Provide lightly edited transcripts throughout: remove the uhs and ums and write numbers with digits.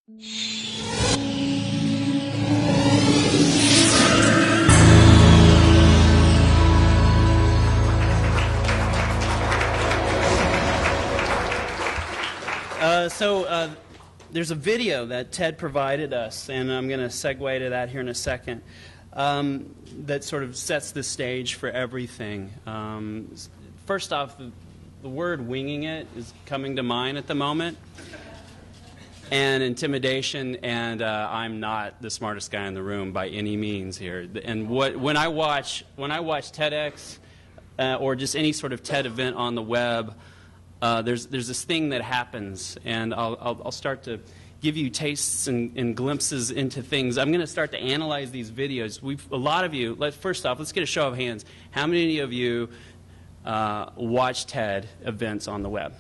There's a video that Ted provided us, and I'm going to segue to that here in a second, that sort of sets the stage for everything. First off, the word winging it is coming to mind at the moment, and intimidation, and I'm not the smartest guy in the room by any means here. And when I watch TEDx or just any sort of TED event on the web, there's this thing that happens, and I'll start to give you tastes and glimpses into things. I'm going to start to analyze these videos. A lot of you, first off, let's get a show of hands. How many of you watch TED events on the web?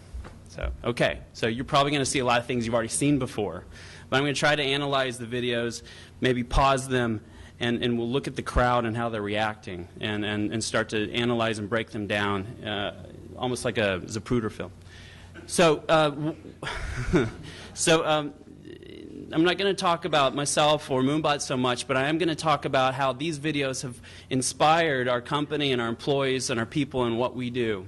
Okay, so you're probably going to see a lot of things you've already seen before. But I'm going to try to analyze the videos, maybe pause them, and we'll look at the crowd and how they're reacting, and start to analyze and break them down, almost like a Zapruder film. I'm not going to talk about myself or Moonbot so much, but I am going to talk about how these videos have inspired our company and our employees and our people and what we do.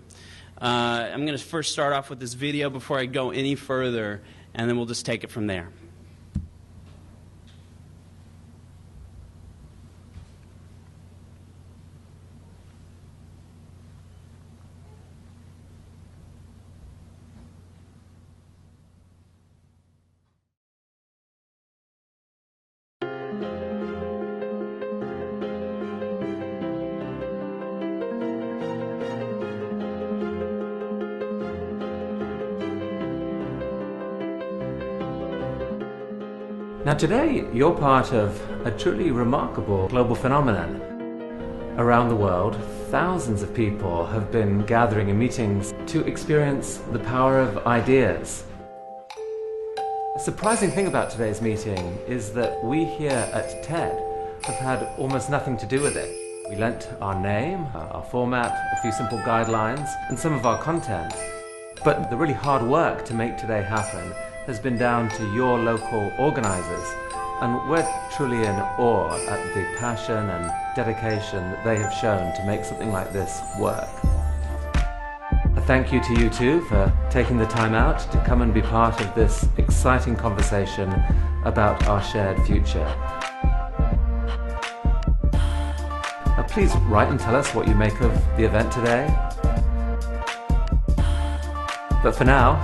I'm going to first start off with this video before I go any further, and then we'll just take it from there. Now today, you're part of a truly remarkable global phenomenon. Around the world, thousands of people have been gathering in meetings to experience the power of ideas. A surprising thing about today's meeting is that we here at TED have had almost nothing to do with it. We lent our name, our format, a few simple guidelines, and some of our content. But the really hard work to make today happen has been down to your local organizers, and we're truly in awe at the passion and dedication that they have shown to make something like this work. A thank you to you too for taking the time out to come and be part of this exciting conversation about our shared future. Now please write and tell us what you make of the event today. But for now,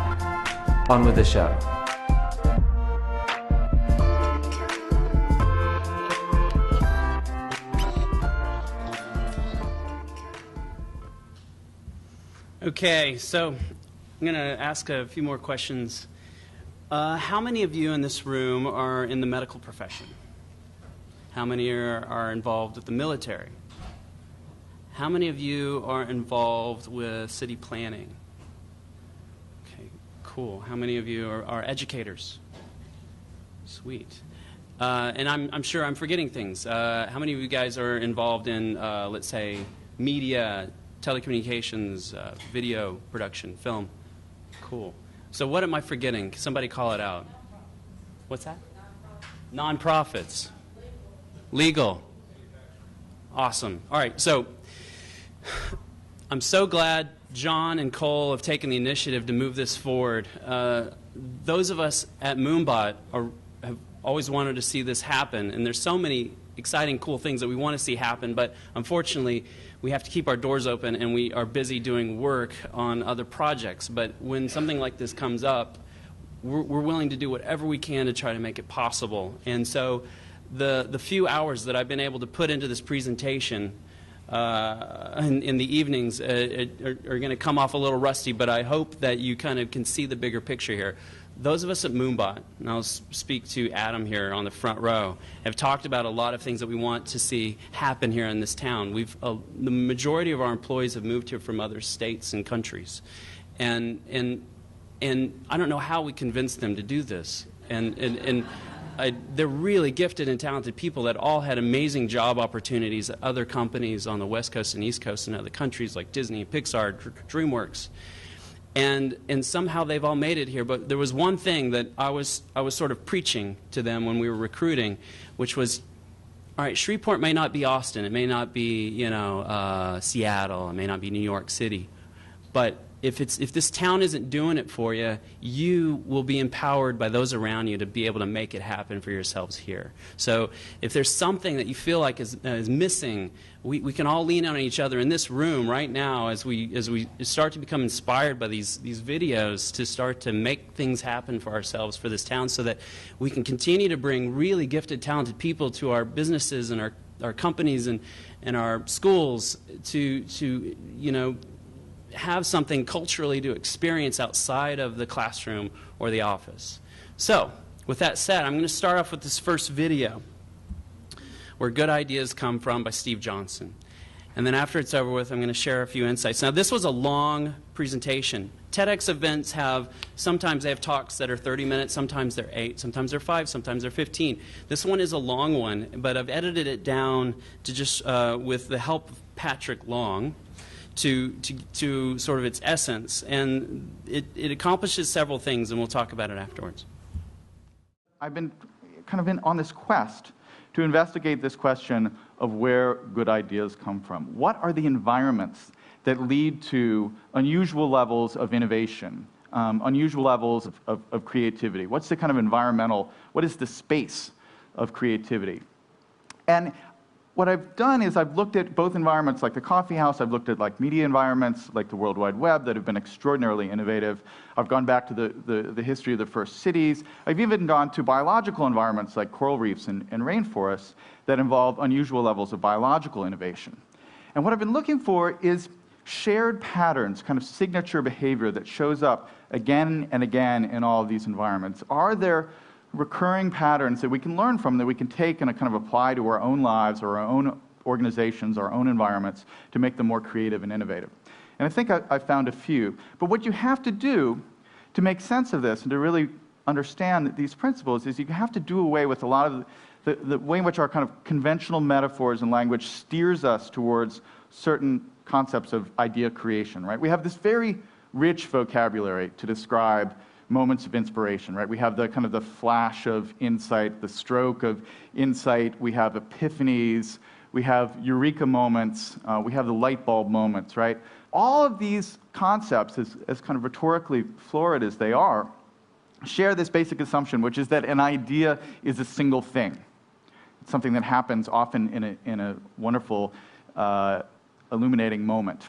on with the show. Okay, so I'm going to ask a few more questions. How many of you in this room are in the medical profession? How many are involved with the military? How many of you are involved with city planning? Okay, cool. How many of you are educators? Sweet. And I'm sure I'm forgetting things. How many of you guys are involved in, let's say, media, telecommunications, video production, film? Cool. So what am I forgetting? Somebody call it out. What's that? Nonprofits. Legal. Awesome. All right, so I'm so glad John and Cole have taken the initiative to move this forward. Those of us at Moonbot have always wanted to see this happen, and there's so many exciting, cool things that we want to see happen, but unfortunately, we have to keep our doors open, and we are busy doing work on other projects. But when something like this comes up, we're willing to do whatever we can to try to make it possible. And so the few hours that I've been able to put into this presentation in the evenings are going to come off a little rusty, but I hope that you kind of can see the bigger picture here. Those of us at Moonbot, and I'll speak to Adam here on the front row, have talked about a lot of things that we want to see happen here in this town. The majority of our employees have moved here from other states and countries, and I don't know how we convinced them to do this. They're really gifted and talented people that all had amazing job opportunities at other companies on the West Coast and East Coast and other countries like Disney, Pixar, DreamWorks. And somehow they've all made it here. But there was one thing that I was sort of preaching to them when we were recruiting, which was, all right, Shreveport may not be Austin, it may not be, you know, Seattle, it may not be New York City, but if this town isn't doing it for you, you will be empowered by those around you to be able to make it happen for yourselves here. So if there's something that you feel like is missing, we can all lean on each other in this room right now as we start to become inspired by these videos to start to make things happen for ourselves, for this town, so that we can continue to bring really gifted, talented people to our businesses and our companies and our schools to you know, have something culturally to experience outside of the classroom or the office. So, with that said, I'm going to start off with this first video, Where Good Ideas Come From by Steve Johnson. And then after it's over with, I'm going to share a few insights. Now, this was a long presentation. TEDx events sometimes they have talks that are 30 minutes, sometimes they're 8, sometimes they're 5, sometimes they're 15. This one is a long one, but I've edited it down to just, with the help of Patrick Long, to sort of its essence, and it accomplishes several things, and we'll talk about it afterwards. I've been kind of on this quest to investigate this question of where good ideas come from. What are the environments that lead to unusual levels of innovation, unusual levels of creativity? What's the kind of what is the space of creativity? And what I've done is I've looked at both environments like the coffee house, I've looked at like media environments like the World Wide Web that have been extraordinarily innovative. I've gone back to the history of the first cities. I've even gone to biological environments like coral reefs and rainforests that involve unusual levels of biological innovation. And what I've been looking for is shared patterns, kind of signature behavior that shows up again and again in all of these environments. Are there recurring patterns that we can learn from, that we can take and kind of apply to our own lives or our own organizations, our own environments, to make them more creative and innovative? And I think I found a few. But what you have to do to make sense of this and to really understand these principles is you have to do away with a lot of the way in which our kind of conventional metaphors and language steers us towards certain concepts of idea creation, right? We have this very rich vocabulary to describe moments of inspiration, right? We have the kind of the flash of insight, the stroke of insight, we have epiphanies, we have eureka moments, we have the light bulb moments, right? All of these concepts, as kind of rhetorically florid as they are, share this basic assumption, which is that an idea is a single thing. It's something that happens often in a wonderful, illuminating moment.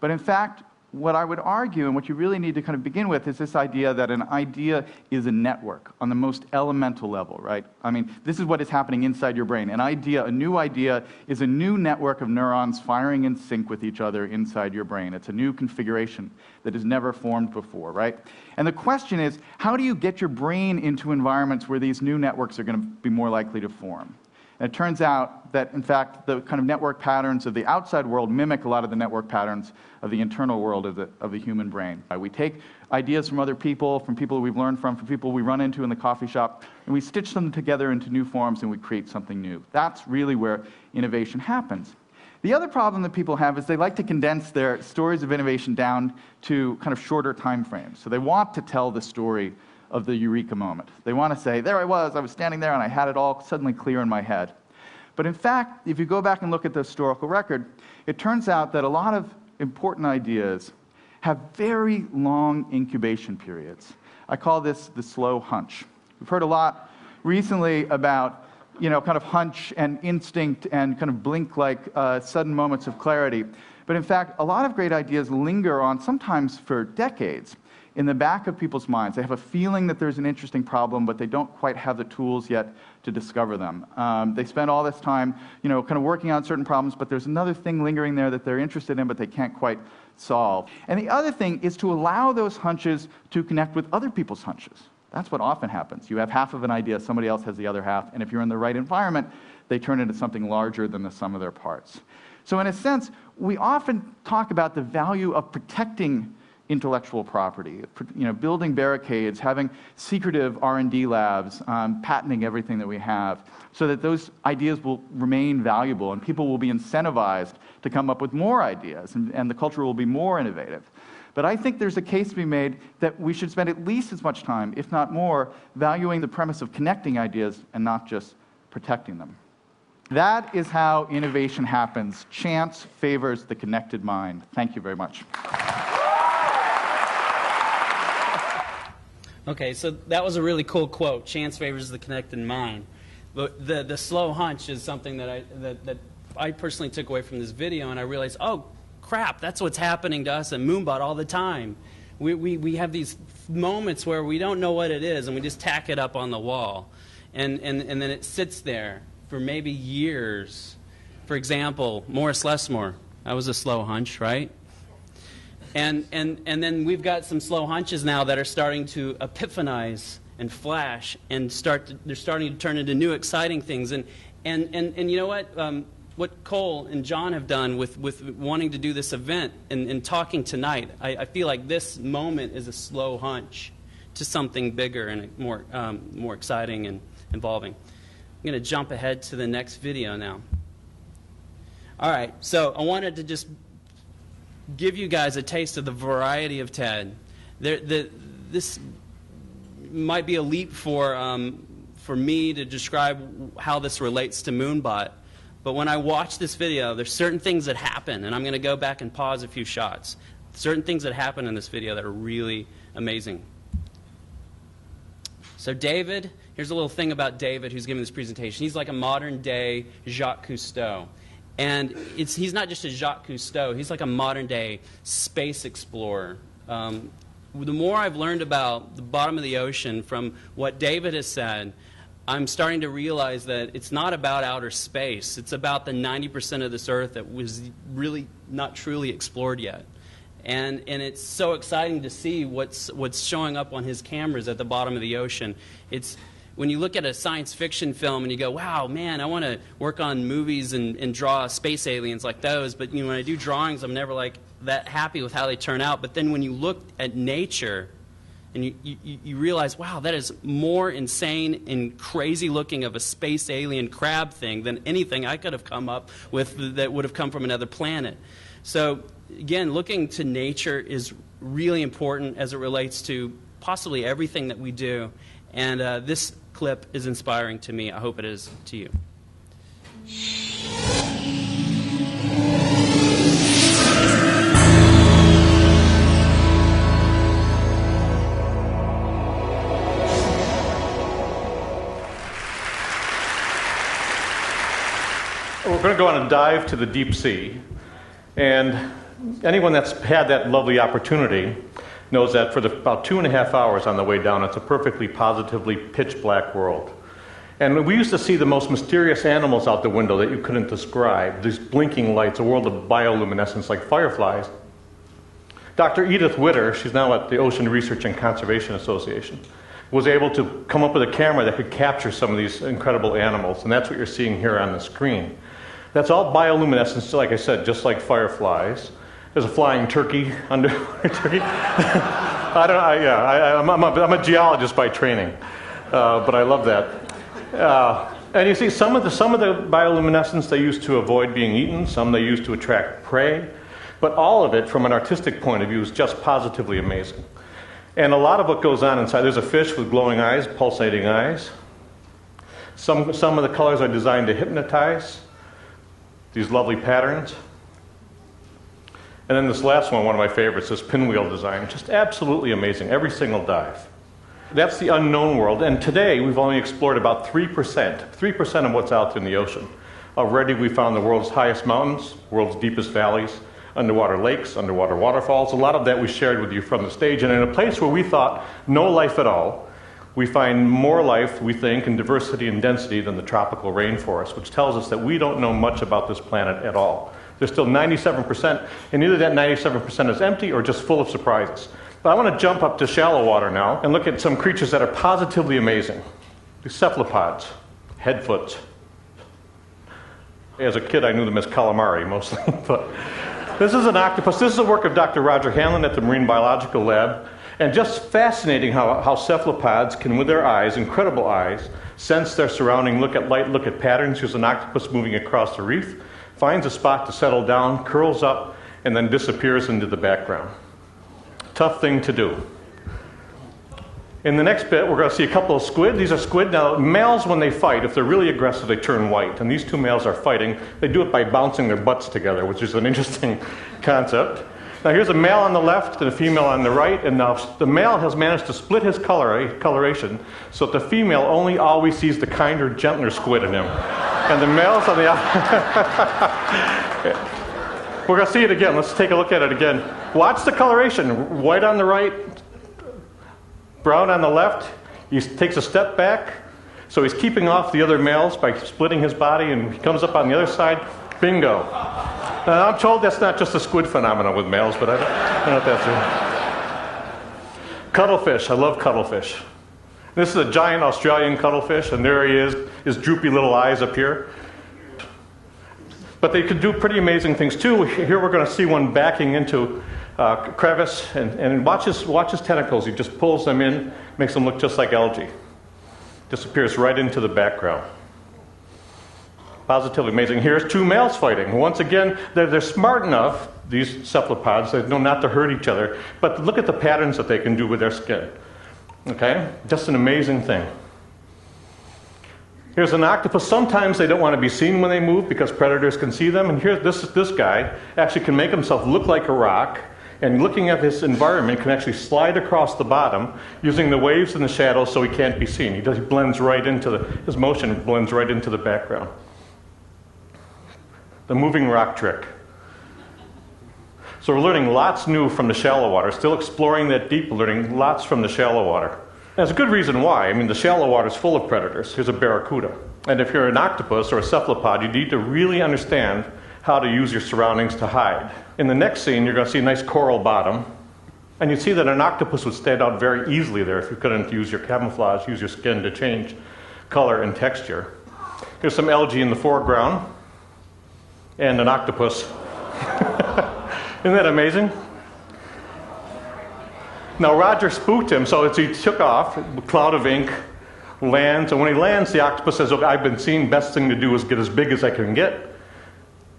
But in fact, what I would argue, and what you really need to kind of begin with, is this idea that an idea is a network on the most elemental level, right? I mean, this is what is happening inside your brain. An idea, a new idea, is a new network of neurons firing in sync with each other inside your brain. It's a new configuration that has never formed before, right? And the question is, how do you get your brain into environments where these new networks are going to be more likely to form? And it turns out that, in fact, the kind of network patterns of the outside world mimic a lot of the network patterns of the internal world of the human brain. We take ideas from other people, from people we've learned from people we run into in the coffee shop, and we stitch them together into new forms and we create something new. That's really where innovation happens. The other problem that people have is they like to condense their stories of innovation down to kind of shorter time frames. So they want to tell the story of the eureka moment. They want to say, there I was standing there and I had it all suddenly clear in my head. But in fact, if you go back and look at the historical record, it turns out that a lot of important ideas have very long incubation periods. I call this the slow hunch. We've heard a lot recently about, kind of hunch and instinct and kind of blink-like sudden moments of clarity. But in fact, a lot of great ideas linger on, sometimes for decades, in the back of people's minds. They have a feeling that there's an interesting problem, but they don't quite have the tools yet to discover them. They spend all this time, kind of working on certain problems, but there's another thing lingering there that they're interested in, but they can't quite solve. And the other thing is to allow those hunches to connect with other people's hunches. That's what often happens. You have half of an idea, somebody else has the other half, and if you're in the right environment, they turn into something larger than the sum of their parts. So in a sense, we often talk about the value of protecting intellectual property, building barricades, having secretive R&D labs, patenting everything that we have, so that those ideas will remain valuable and people will be incentivized to come up with more ideas, and the culture will be more innovative. But I think there's a case to be made that we should spend at least as much time, if not more, valuing the premise of connecting ideas and not just protecting them. That is how innovation happens. Chance favors the connected mind. Thank you very much. Okay, so that was a really cool quote. Chance favors the connected mind. But the slow hunch is something that I personally took away from this video, and I realized, oh, crap, that's what's happening to us at Moonbot all the time. We have these moments where we don't know what it is, and we just tack it up on the wall. And then it sits there for maybe years. For example, Morris Lesmore. That was a slow hunch, right? And then we've got some slow hunches now that are starting to epiphanize and flash and they're starting to turn into new exciting things. And you know what Cole and John have done with wanting to do this event and talking tonight, I feel like this moment is a slow hunch to something bigger and more exciting and involving. I'm going to jump ahead to the next video now. All right, so I wanted to just give you guys a taste of the variety of TED. This might be a leap for me to describe how this relates to Moonbot. But when I watch this video, there's certain things that happen, and I'm going to go back and pause a few shots. Certain things that happen in this video that are really amazing. So David, here's a little thing about David who's giving this presentation. He's like a modern-day Jacques Cousteau. And he's not just a Jacques Cousteau, he's like a modern-day space explorer. The more I've learned about the bottom of the ocean from what David has said, I'm starting to realize that it's not about outer space. It's about the 90% of this Earth that was really not truly explored yet. And it's so exciting to see what's showing up on his cameras at the bottom of the ocean. When you look at a science fiction film and you go, wow, man, I want to work on movies and draw space aliens like those, but when I do drawings, I'm never like that happy with how they turn out. But then when you look at nature and you realize, wow, that is more insane and crazy looking of a space alien crab thing than anything I could have come up with that would have come from another planet. So again, looking to nature is really important as it relates to possibly everything that we do. And this clip is inspiring to me. I hope it is to you. We're going to go on a dive to the deep sea. And anyone that's had that lovely opportunity knows that for about 2.5 hours on the way down, it's a perfectly positively pitch black world. And we used to see the most mysterious animals out the window that you couldn't describe, these blinking lights, a world of bioluminescence like fireflies. Dr. Edith Witter, she's now at the Ocean Research and Conservation Association, was able to come up with a camera that could capture some of these incredible animals, and that's what you're seeing here on the screen. That's all bioluminescence, like I said, just like fireflies. There's a flying turkey, underwater turkey. I'm a geologist by training, but I love that. And you see, some of the bioluminescence they use to avoid being eaten, some they use to attract prey, but all of it, from an artistic point of view, is just positively amazing. And a lot of what goes on inside, there's a fish with glowing eyes, pulsating eyes. Some of the colors are designed to hypnotize, these lovely patterns. And then this last one of my favorites, this pinwheel design, just absolutely amazing, every single dive. That's the unknown world, and today we've only explored about 3% of what's out there in the ocean. Already we found the world's highest mountains, world's deepest valleys, underwater lakes, underwater waterfalls. A lot of that we shared with you from the stage, and in a place where we thought no life at all, we find more life, we think, in diversity and density than the tropical rainforest, which tells us that we don't know much about this planet at all. There's still 97%, and either that 97% is empty or just full of surprises. But I want to jump up to shallow water now and look at some creatures that are positively amazing. These cephalopods, headfoots. As a kid, I knew them as calamari mostly, but this is an octopus. This is the work of Dr. Roger Hanlon at the Marine Biological Lab. And just fascinating how cephalopods can, with their eyes, incredible eyes, sense their surrounding, look at light, look at patterns. Here's an octopus moving across the reef, finds a spot to settle down, curls up, and then disappears into the background. Tough thing to do. In the next bit, we're going to see a couple of squid. These are squid. Now, males, when they fight, if they're really aggressive, they turn white. And these two males are fighting. They do it by bouncing their butts together, which is an interesting concept. Now, here's a male on the left and a female on the right. And now the male has managed to split his coloration so that the female only always sees the kinder, gentler squid in him. And the males on the We're going to see it again. Let's take a look at it again. Watch the coloration. White on the right, brown on the left. He takes a step back, so he's keeping off the other males by splitting his body, and he comes up on the other side. Bingo. Now, I'm told that's not just a squid phenomenon with males, but I don't know if that's it. Cuttlefish. I love cuttlefish. This is a giant Australian cuttlefish, and there he is, his droopy little eyes up here. But they could do pretty amazing things too. Here we're going to see one backing into a crevice, and watch his tentacles. He just pulls them in, makes them look just like algae. Disappears right into the background. Positively amazing. Here's two males fighting. Once again, they're smart enough, these cephalopods, they know not to hurt each other, but look at the patterns that they can do with their skin. Okay? Just an amazing thing. Here's an octopus. Sometimes they don't want to be seen when they move because predators can see them. And here's this guy actually can make himself look like a rock, and looking at this environment can actually slide across the bottom using the waves and the shadows so he can't be seen. He blends right into his motion blends right into the background. The moving rock trick. So we're learning lots new from the shallow water, still exploring that deep, learning lots from the shallow water. There's a good reason why. I mean, the shallow water is full of predators. Here's a barracuda. And if you're an octopus or a cephalopod, you need to really understand how to use your surroundings to hide. In the next scene, you're going to see a nice coral bottom. And you see that an octopus would stand out very easily there if you couldn't use your camouflage, use your skin to change color and texture. Here's some algae in the foreground. And an octopus. Isn't that amazing? Now, Roger spooked him, so as he took off, a cloud of ink, lands, and when he lands, the octopus says, "Look, I've been seen, best thing to do is get as big as I can get."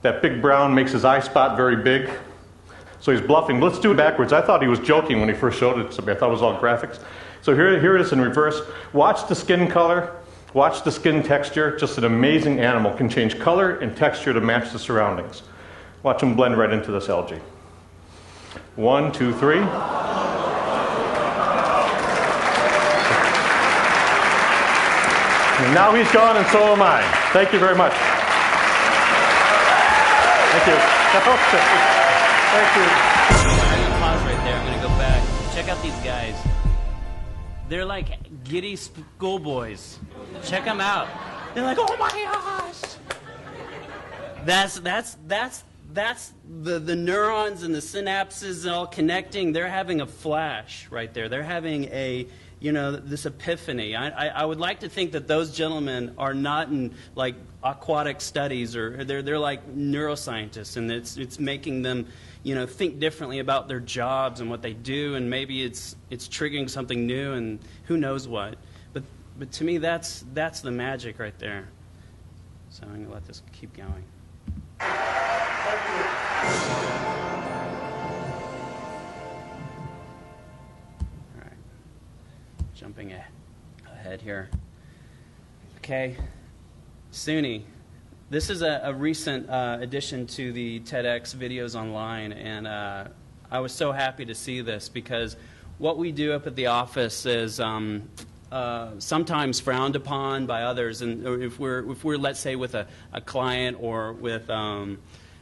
That big brown makes his eye spot very big, so he's bluffing. Let's do it backwards. I thought he was joking when he first showed it to me. I thought it was all graphics. So here it is in reverse. Watch the skin color, watch the skin texture. Just an amazing animal. Can change color and texture to match the surroundings. Watch him blend right into this algae. 1, 2, 3. And now he's gone, and so am I. Thank you very much. Thank you. Thank you. I'm going to pause right there. I'm going to go back. Check out these guys. They're like giddy schoolboys. Check them out. They're like, oh my gosh. That's the neurons and the synapses all connecting. They're having a flash right there. They're having this epiphany. I would like to think that those gentlemen are not in like aquatic studies, or they're like neuroscientists, and it's making them think differently about their jobs and what they do, and maybe it's triggering something new, and who knows what. But to me, that's the magic right there. So I'm gonna let this keep going. All right. Jumping ahead here. Okay, SUNY. This is a recent addition to the TEDx videos online, and I was so happy to see this because what we do up at the office is sometimes frowned upon by others, and if we're let's say with a client or with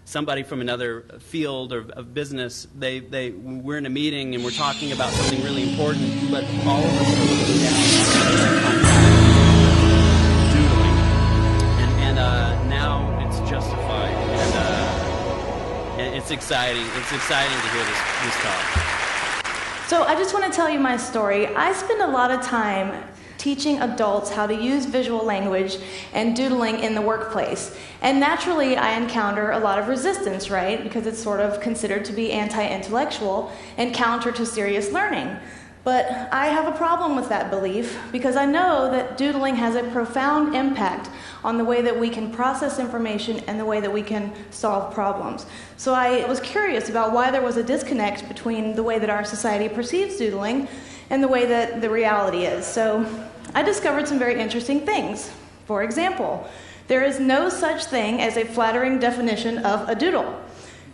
somebody from another field of business, we're in a meeting and we're talking about something really important, but all of us are looking down doodling, and now it's justified, and it's exciting. It's exciting to hear this talk. So I just want to tell you my story. I spend a lot of time teaching adults how to use visual language and doodling in the workplace. And naturally, I encounter a lot of resistance, right? Because it's sort of considered to be anti-intellectual and counter to serious learning. But I have a problem with that belief because I know that doodling has a profound impact on the way that we can process information and the way that we can solve problems. So I was curious about why there was a disconnect between the way that our society perceives doodling and the way that the reality is. So I discovered some very interesting things. For example, there is no such thing as a flattering definition of a doodle.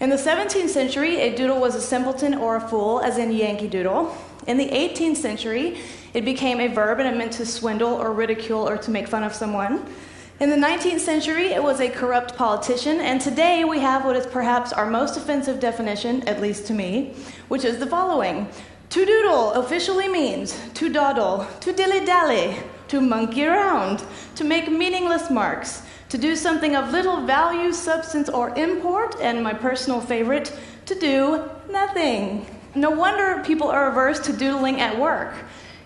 In the 17th century, a doodle was a simpleton or a fool, as in Yankee Doodle. In the 18th century, it became a verb and it meant to swindle or ridicule or to make fun of someone. In the 19th century, it was a corrupt politician, and today we have what is perhaps our most offensive definition, at least to me, which is the following. To doodle officially means to dawdle, to dilly-dally, to monkey around, to make meaningless marks, to do something of little value, substance, or import, and my personal favorite, to do nothing. No wonder people are averse to doodling at work.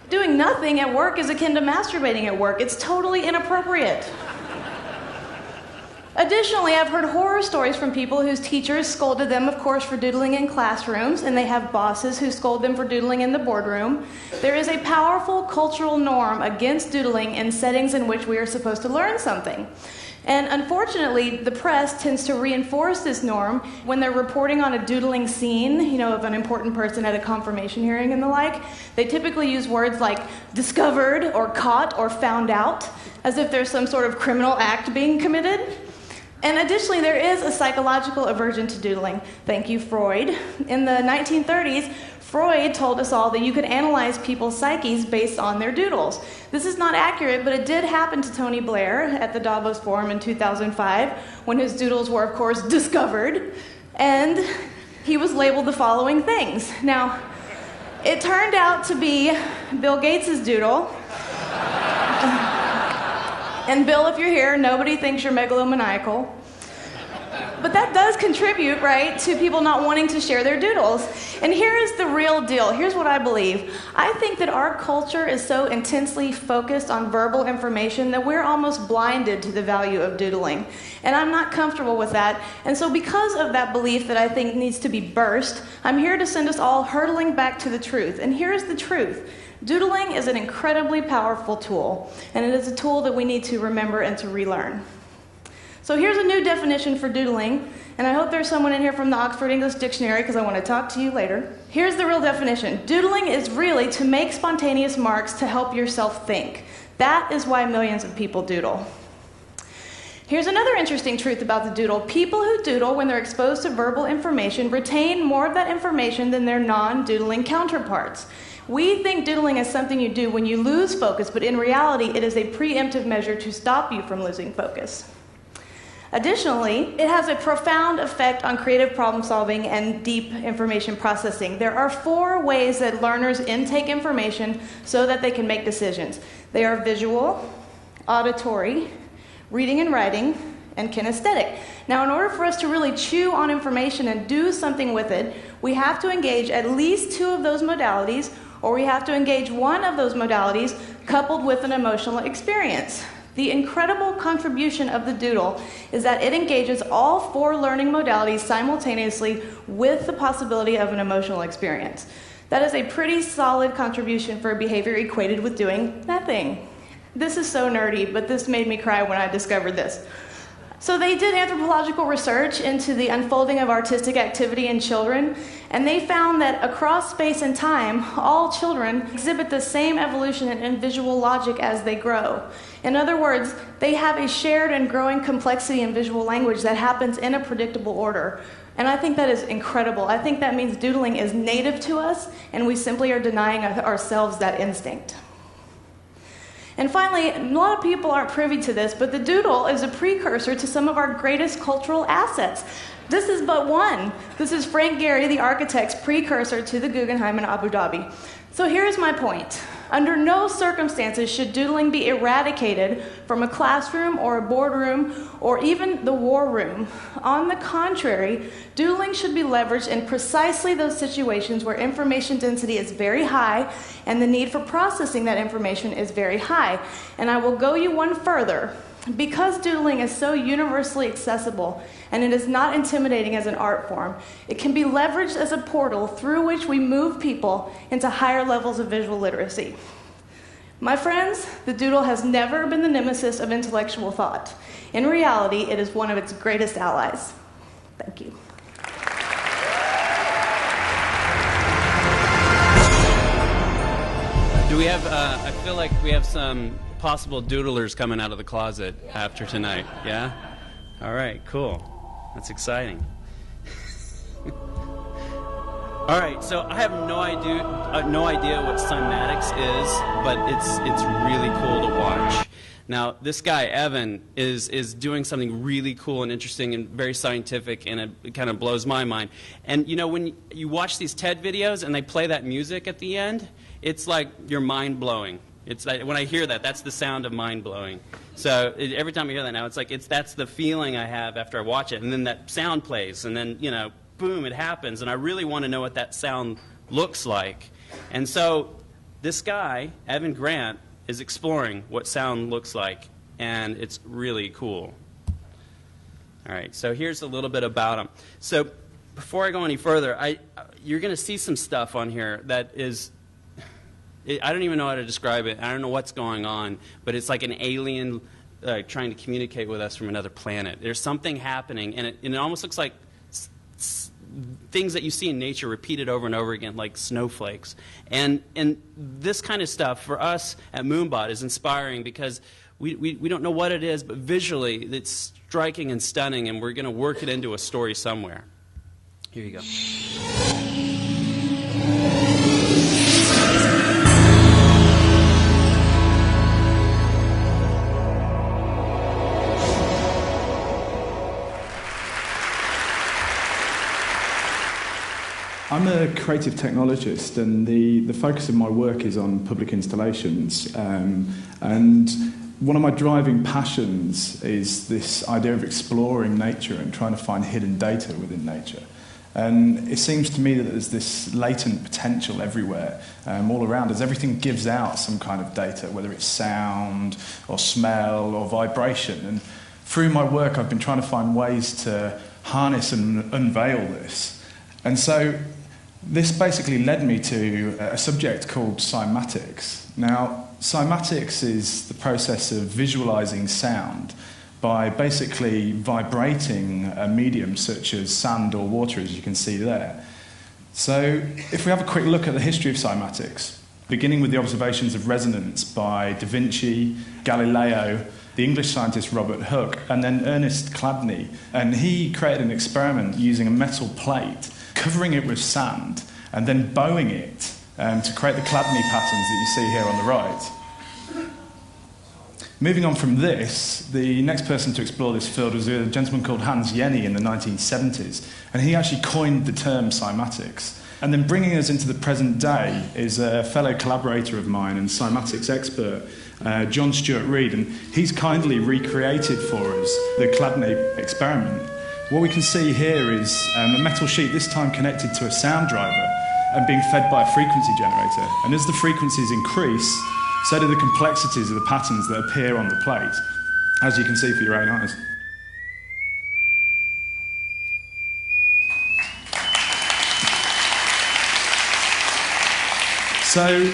Doing nothing at work is akin to masturbating at work. It's totally inappropriate. Additionally, I've heard horror stories from people whose teachers scolded them, of course, for doodling in classrooms, and they have bosses who scold them for doodling in the boardroom. There is a powerful cultural norm against doodling in settings in which we are supposed to learn something. And unfortunately, the press tends to reinforce this norm when they're reporting on a doodling scene, of an important person at a confirmation hearing and the like. They typically use words like discovered or caught or found out, as if there's some sort of criminal act being committed. And additionally, there is a psychological aversion to doodling. Thank you, Freud. In the 1930s, Freud told us all that you could analyze people's psyches based on their doodles. This is not accurate, but it did happen to Tony Blair at the Davos Forum in 2005, when his doodles were, of course, discovered, and he was labeled the following things. Now, it turned out to be Bill Gates' doodle. And Bill, if you're here, nobody thinks you're megalomaniacal. But that does contribute, right, to people not wanting to share their doodles. And here is the real deal. Here's what I believe. I think that our culture is so intensely focused on verbal information that we're almost blinded to the value of doodling. And I'm not comfortable with that. And so because of that belief that I think needs to be burst, I'm here to send us all hurtling back to the truth. And here's the truth. Doodling is an incredibly powerful tool, and it is a tool that we need to remember and to relearn. So here's a new definition for doodling, and I hope there's someone in here from the Oxford English Dictionary because I want to talk to you later. Here's the real definition. Doodling is really to make spontaneous marks to help yourself think. That is why millions of people doodle. Here's another interesting truth about the doodle. People who doodle when they're exposed to verbal information retain more of that information than their non-doodling counterparts. We think doodling is something you do when you lose focus, but in reality, it is a preemptive measure to stop you from losing focus. Additionally, it has a profound effect on creative problem solving and deep information processing. There are 4 ways that learners intake information so that they can make decisions. They are visual, auditory, reading and writing, and kinesthetic. Now, in order for us to really chew on information and do something with it, we have to engage at least 2 of those modalities, or we have to engage one of those modalities coupled with an emotional experience. The incredible contribution of the doodle is that it engages all 4 learning modalities simultaneously with the possibility of an emotional experience. That is a pretty solid contribution for a behavior equated with doing nothing. This is so nerdy, but this made me cry when I discovered this. So they did anthropological research into the unfolding of artistic activity in children, and they found that across space and time, all children exhibit the same evolution in visual logic as they grow. In other words, they have a shared and growing complexity in visual language that happens in a predictable order. And I think that is incredible. I think that means doodling is native to us, and we simply are denying ourselves that instinct. And finally, a lot of people aren't privy to this, but the doodle is a precursor to some of our greatest cultural assets. This is but one. This is Frank Gehry, the architect's precursor to the Guggenheim in Abu Dhabi. So here's my point. Under no circumstances should doodling be eradicated from a classroom or a boardroom or even the war room. On the contrary, doodling should be leveraged in precisely those situations where information density is very high and the need for processing that information is very high. And I will go you one further. Because doodling is so universally accessible and it is not intimidating as an art form, it can be leveraged as a portal through which we move people into higher levels of visual literacy. My friends, the doodle has never been the nemesis of intellectual thought. In reality, it is one of its greatest allies. Thank you. Do we have, I feel like we have some possible doodlers coming out of the closet after tonight, yeah? All right, cool. That's exciting. All right, so I have no idea what cymatics is, but it's really cool to watch. Now, this guy, Evan, is doing something really cool and interesting and very scientific, and it kind of blows my mind. And, you know, when you watch these TED videos and they play that music at the end, it's like you're mind-blowing. It's like, when I hear that, that's the sound of mind-blowing. So every time I hear that now, it's like that's the feeling I have after I watch it. And then that sound plays, and then, you know, boom, it happens. And I really want to know what that sound looks like. And so this guy, Evan Grant, is exploring what sound looks like, and it's really cool. All right, so here's a little bit about him. So before I go any further, you're going to see some stuff on here that is, I don't even know how to describe it. I don't know what's going on, but it's like an alien trying to communicate with us from another planet. There's something happening, and it almost looks like things that you see in nature repeated over and over again, like snowflakes. And this kind of stuff for us at Moonbot is inspiring because we don't know what it is, but visually it's striking and stunning, and we're going to work it into a story somewhere. Here you go. I'm a creative technologist, and the focus of my work is on public installations. And one of my driving passions is this idea of exploring nature and trying to find hidden data within nature. And it seems to me that there's this latent potential everywhere, all around us. Everything gives out some kind of data, whether it's sound or smell or vibration. And through my work, I've been trying to find ways to harness and unveil this. And so this basically led me to a subject called cymatics. Now, cymatics is the process of visualizing sound by basically vibrating a medium such as sand or water, as you can see there. So if we have a quick look at the history of cymatics, beginning with the observations of resonance by Da Vinci, Galileo, the English scientist Robert Hooke, and then Ernest Chladni. And he created an experiment using a metal plate, covering it with sand, and then bowing it to create the Chladni patterns that you see here on the right. Moving on from this, the next person to explore this field was a gentleman called Hans Jenny in the 1970s, and he actually coined the term cymatics. And then bringing us into the present day is a fellow collaborator of mine and cymatics expert, John Stuart Reid, and he's kindly recreated for us the Chladni experiment. What we can see here is a metal sheet, this time connected to a sound driver and being fed by a frequency generator. And as the frequencies increase, so do the complexities of the patterns that appear on the plate, as you can see for your own eyes. So,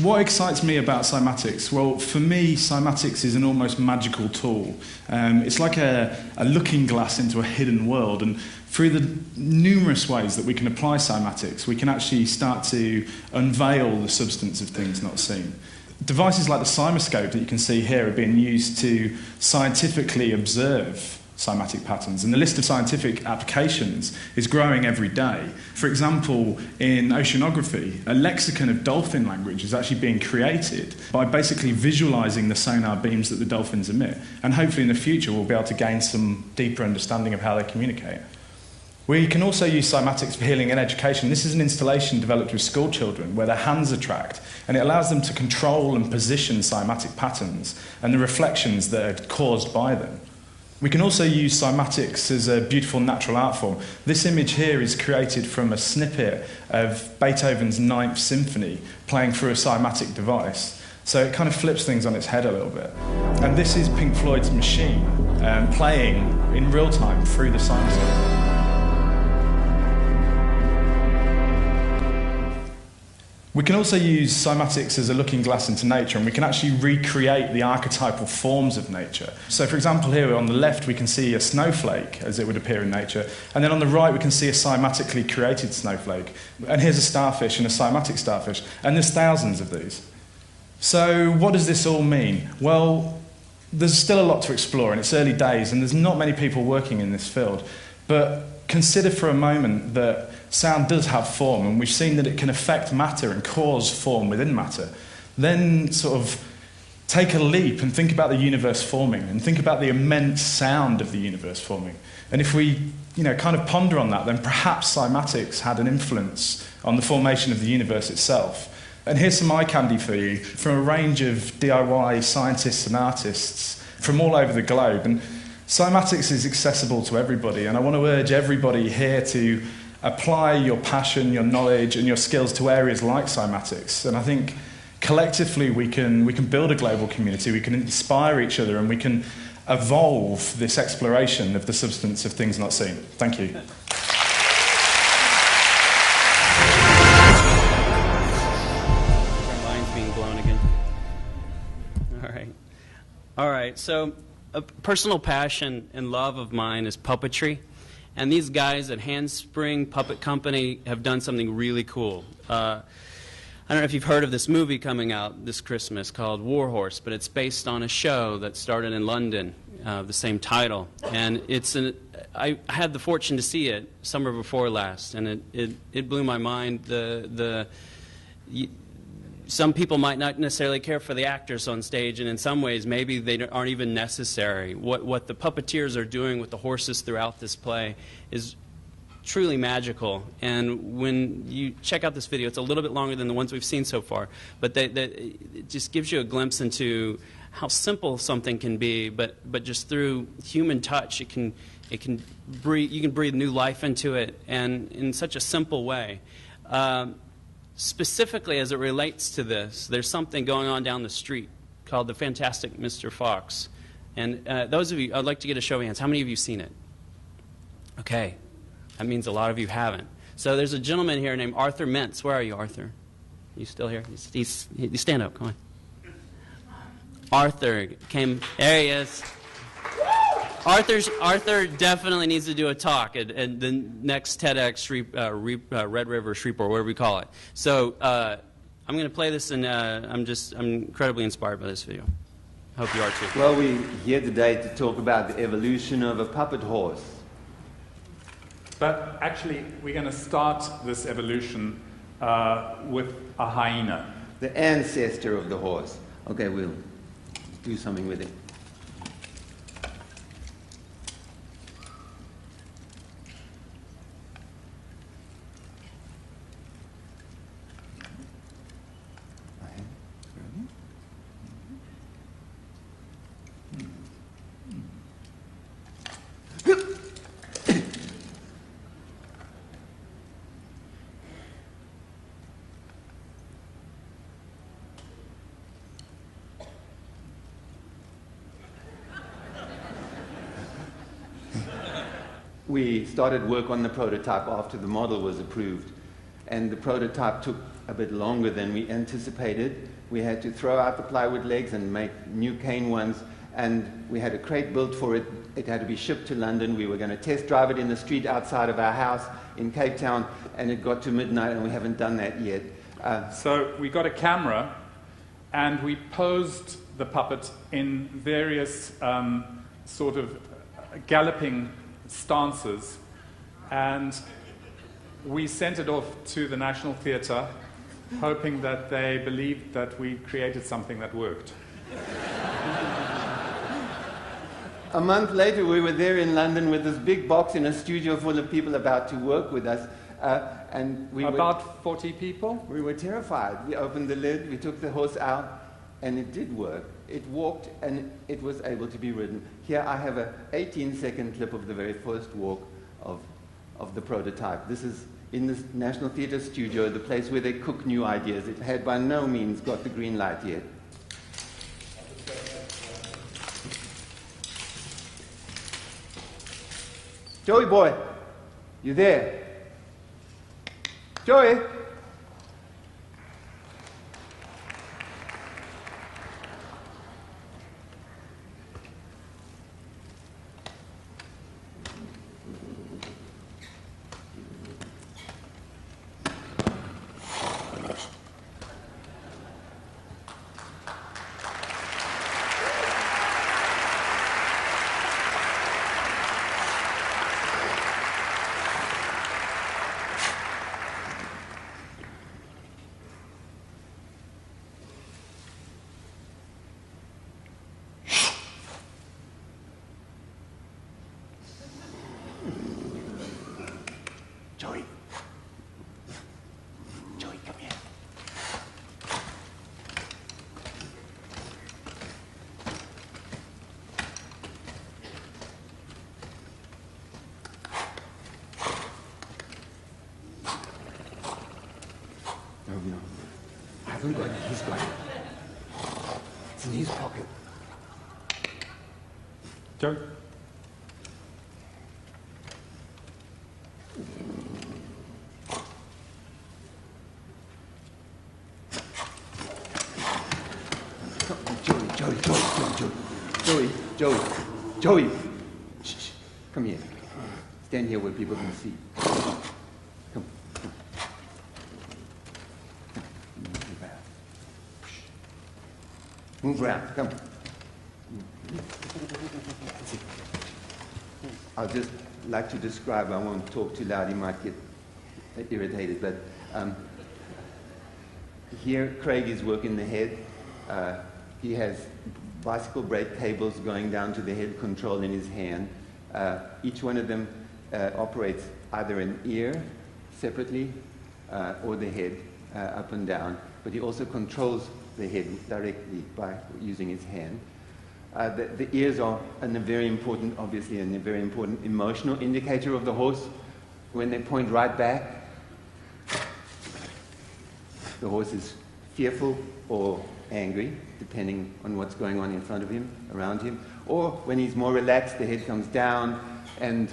what excites me about cymatics? Well, for me, cymatics is an almost magical tool. It's like a looking glass into a hidden world, and through the numerous ways that we can apply cymatics, we can actually start to unveil the substance of things not seen. Devices like the cymoscope that you can see here are being used to scientifically observe cymatic patterns, and the list of scientific applications is growing every day. For example, in oceanography, a lexicon of dolphin language is actually being created by basically visualizing the sonar beams that the dolphins emit, and hopefully in the future we'll be able to gain some deeper understanding of how they communicate. We can also use cymatics for healing and education. This is an installation developed with school children where their hands are tracked, and it allows them to control and position cymatic patterns and the reflections that are caused by them. We can also use cymatics as a beautiful natural art form. This image here is created from a snippet of Beethoven's Ninth Symphony playing through a cymatic device. So it kind of flips things on its head a little bit. And this is Pink Floyd's Machine, playing in real time through the sine signal. We can also use cymatics as a looking glass into nature, and we can actually recreate the archetypal forms of nature. So, for example, here on the left we can see a snowflake as it would appear in nature, and then on the right we can see a cymatically created snowflake. And here's a starfish and a cymatic starfish, and there's thousands of these. So what does this all mean? Well, there's still a lot to explore, and it's early days, and there's not many people working in this field. But consider for a moment that sound does have form, and we've seen that it can affect matter and cause form within matter. Then sort of take a leap and think about the universe forming, and think about the immense sound of the universe forming. And if we kind of ponder on that, then perhaps cymatics had an influence on the formation of the universe itself. And here's some eye candy for you from a range of DIY scientists and artists from all over the globe. And cymatics is accessible to everybody, and I want to urge everybody here to apply your passion, your knowledge, and your skills to areas like cymatics. And I think collectively we can build a global community, we can inspire each other, and we can evolve this exploration of the substance of things not seen. Thank you. Our mind's being blown again. All right, so a personal passion and love of mine is puppetry. And these guys at Handspring Puppet Company have done something really cool. I don't know if you've heard of this movie coming out this Christmas called Warhorse, but it's based on a show that started in London, the same title. And I had the fortune to see it summer before last, and it blew my mind. Some people might not necessarily care for the actors on stage, and in some ways maybe they aren't even necessary. What the puppeteers are doing with the horses throughout this play is truly magical. And when you check out this video, it's a little bit longer than the ones we've seen so far, but it just gives you a glimpse into how simple something can be, but just through human touch you can breathe new life into it, and in such a simple way. Specifically as it relates to this, there's something going on down the street called The Fantastic Mr. Fox. And those of you, I'd like to get a show of hands. How many of you have seen it? Okay. That means a lot of you haven't. So there's a gentleman here named Arthur Mintz. Where are you, Arthur? You still here? You stand up. Come on. Arthur came. There he is. Arthur definitely needs to do a talk at the next TEDx Red River Shreveport, whatever we call it. So I'm going to play this, and I'm incredibly inspired by this video. Hope you are too. Well, we're here today to talk about the evolution of a puppet horse. But actually, we're going to start this evolution with a hyena. The ancestor of the horse. Okay, we'll do something with it. We started work on the prototype after the model was approved, and the prototype took a bit longer than we anticipated. We had to throw out the plywood legs and make new cane ones, and we had a crate built for it. It had to be shipped to London. We were going to test drive it in the street outside of our house in Cape Town, and it got to midnight, and we haven't done that yet. So we got a camera, and we posed the puppet in various sort of galloping stances, and we sent it off to the National Theatre, hoping that they believed that we created something that worked. A month later, we were there in London with this big box in a studio full of people about to work with us, and we about 40 people. We were terrified. We opened the lid, we took the horse out, and it did work. It walked, and it was able to be ridden. Here I have an 18-second clip of the very first walk of the prototype. This is in the National Theatre studio, the place where they cook new ideas. It had by no means got the green light yet. Joey boy, you there? Joey? Joey. Joey, come here. No. I haven't got it. He's got it. It's in his pocket. Joey? Joey, shh, come here. Stand here where people can see. Come. Move around, come. I'll just like to describe, I won't talk too loud, he might get irritated, but here Craig is working the head. He has bicycle brake cables going down to the head control in his hand. Each one of them operates either an ear separately or the head up and down, but he also controls the head directly by using his hand. The ears are very important, obviously, and a very important emotional indicator of the horse. When they point right back, the horse is fearful or angry, depending on what's going on in front of him, around him. Or when he's more relaxed, the head comes down and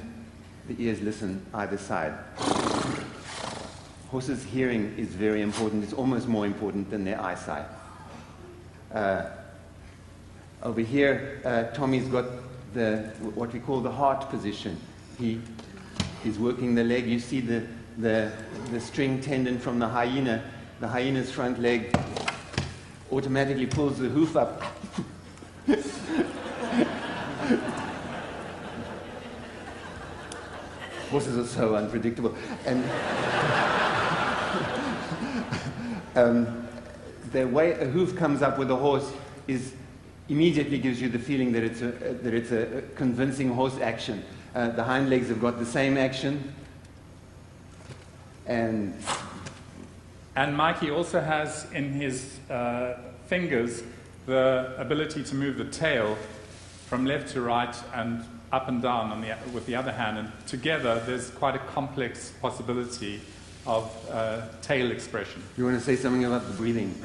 the ears listen either side. Horses' hearing is very important. It's almost more important than their eyesight. Over here, Tommy's got what we call the heart position. He's working the leg. You see the string tendon from the hyena. The hyena's front leg automatically pulls the hoof up. Horses are so unpredictable. And the way a hoof comes up with a horse immediately gives you the feeling that it's a convincing horse action. The hind legs have got the same action. And Mikey also has in his fingers the ability to move the tail from left to right and up and down with the other hand. And together, there's quite a complex possibility of tail expression. You want to say something about the breathing?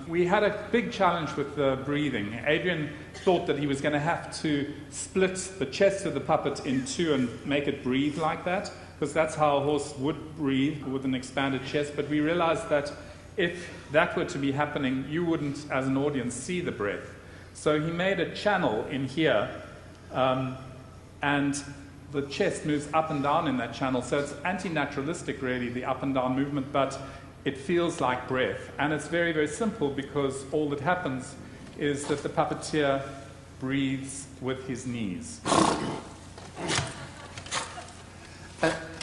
We had a big challenge with the breathing. Adrian thought that he was going to have to split the chest of the puppet in two and make it breathe like that, because that's how a horse would breathe, with an expanded chest. But we realized that if that were to be happening, you wouldn't, as an audience, see the breath. So he made a channel in here, and the chest moves up and down in that channel. So it's anti-naturalistic, really, the up and down movement, but it feels like breath. And it's very, very simple, because all that happens is that the puppeteer breathes with his knees.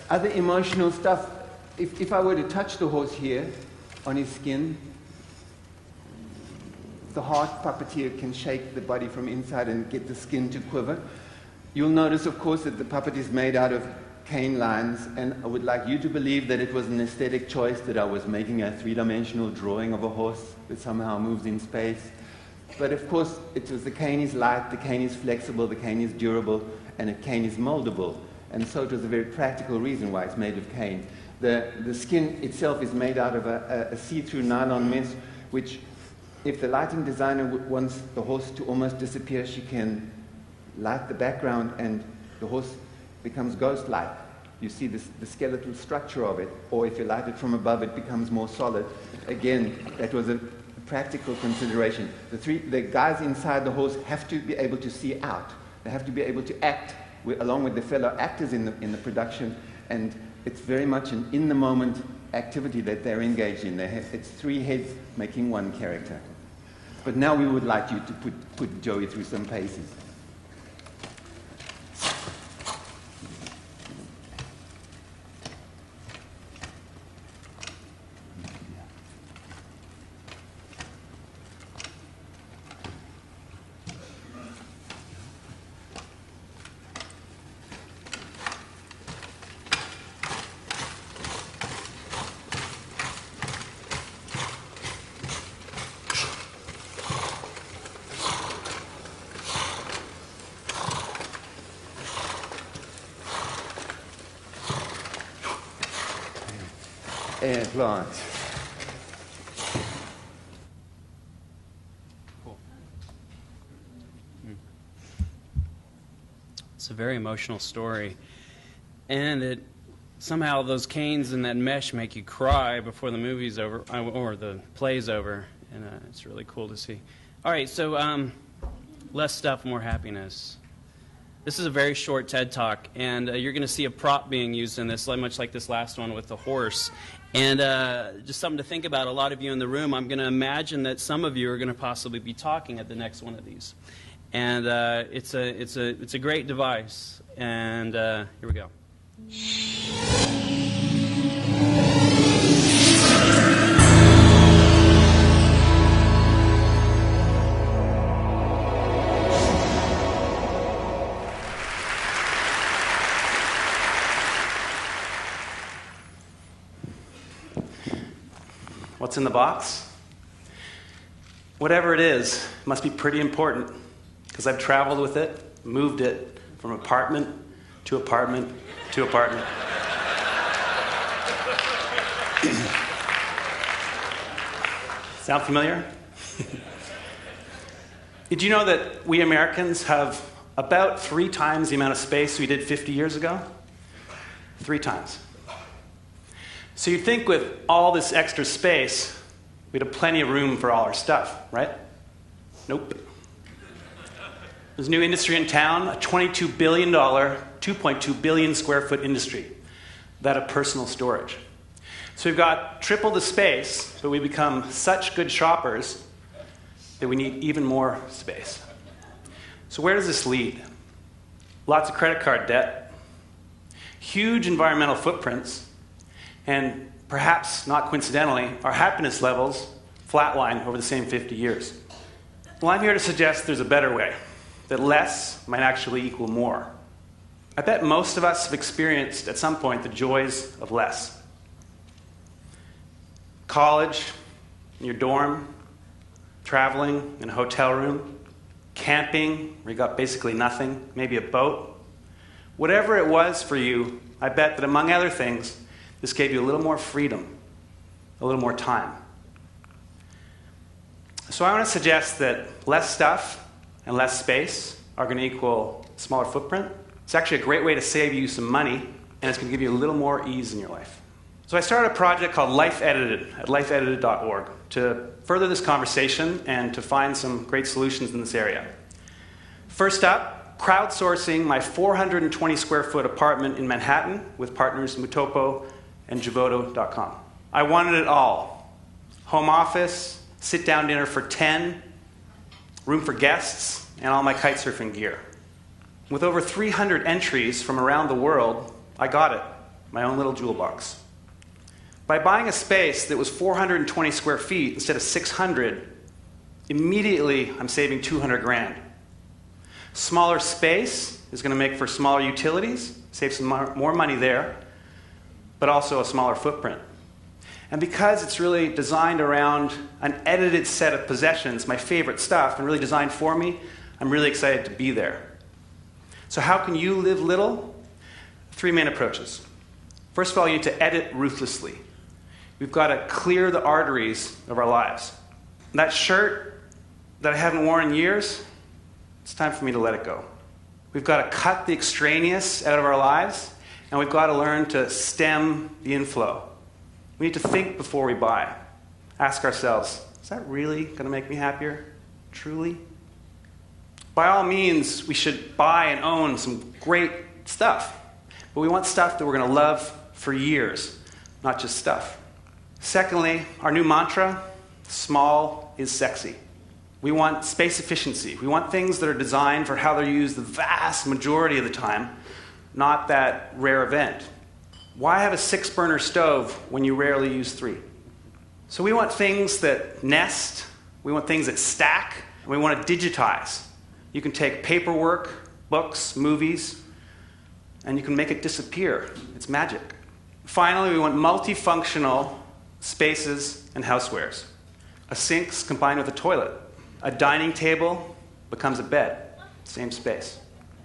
Other emotional stuff, if I were to touch the horse here on his skin, the heart puppeteer can shake the body from inside and get the skin to quiver. You'll notice, of course, that the puppet is made out of cane lines, and I would like you to believe that it was an aesthetic choice, that I was making a three-dimensional drawing of a horse that somehow moves in space. But of course, the cane is light, the cane is flexible, the cane is durable, and the cane is moldable. And so it was a very practical reason why it's made of cane. The skin itself is made out of a see-through nylon mesh, which, if the lighting designer wants the horse to almost disappear, she can light the background and the horse becomes ghost-like. You see the skeletal structure of it, or if you light it from above, it becomes more solid. Again, that was a practical consideration. The guys inside the horse have to be able to see out. They have to be able to act along with the fellow actors in the production, and it's very much an in-the-moment activity that they're engaged in. It's three heads making one character. But now we would like you to put Joey through some paces. And launch. Cool. It's a very emotional story, and somehow those canes and that mesh make you cry before the movie's over or the play's over, and it's really cool to see. All right, so less stuff, more happiness. This is a very short TED Talk, and you're going to see a prop being used in this, much like this last one with the horse. And just something to think about, a lot of you in the room, I'm going to imagine that some of you are going to possibly be talking at the next one of these. And it's a great device. And here we go. What's in the box? Whatever it is, it must be pretty important, because I've traveled with it, moved it from apartment to apartment to apartment. Sound familiar? Did you know that we Americans have about 3 times the amount of space we did 50 years ago? 3 times. So you'd think with all this extra space, we'd have plenty of room for all our stuff, right? Nope. There's a new industry in town, a $22 billion, 2.2 billion square foot industry, that of personal storage. So we've got triple the space, but we become such good shoppers that we need even more space. So where does this lead? Lots of credit card debt, huge environmental footprints, and perhaps not coincidentally, our happiness levels flatline over the same 50 years. Well, I'm here to suggest there's a better way, that less might actually equal more. I bet most of us have experienced at some point the joys of less. College, in your dorm, traveling in a hotel room, camping where you got basically nothing, maybe a boat. Whatever it was for you, I bet that among other things, this gave you a little more freedom, a little more time. So I want to suggest that less stuff and less space are going to equal a smaller footprint. It's actually a great way to save you some money, and it's going to give you a little more ease in your life. So I started a project called Life Edited at lifeedited.org to further this conversation and to find some great solutions in this area. First up, crowdsourcing my 420 square foot apartment in Manhattan with partners Mutopo and Javoto.com. I wanted it all. Home office, sit-down dinner for 10, room for guests, and all my kite surfing gear. With over 300 entries from around the world, I got it, my own little jewel box. By buying a space that was 420 square feet instead of 600, immediately I'm saving 200 grand. Smaller space is going to make for smaller utilities, save some more money there, but also a smaller footprint. And because it's really designed around an edited set of possessions, my favorite stuff, and really designed for me, I'm really excited to be there. So how can you live little? 3 main approaches. First of all, you need to edit ruthlessly. We've got to clear the arteries of our lives. That shirt that I haven't worn in years, it's time for me to let it go. We've got to cut the extraneous out of our lives, and we've got to learn to stem the inflow. We need to think before we buy. Ask ourselves, is that really going to make me happier? Truly? By all means, we should buy and own some great stuff. But we want stuff that we're going to love for years, not just stuff. Secondly, our new mantra, small is sexy. We want space efficiency. We want things that are designed for how they're used the vast majority of the time, not that rare event. Why have a 6-burner stove when you rarely use 3? So we want things that nest, we want things that stack, and we want to digitize. You can take paperwork, books, movies, and you can make it disappear. It's magic. Finally, we want multifunctional spaces and housewares. A sink's combined with a toilet. A dining table becomes a bed, same space.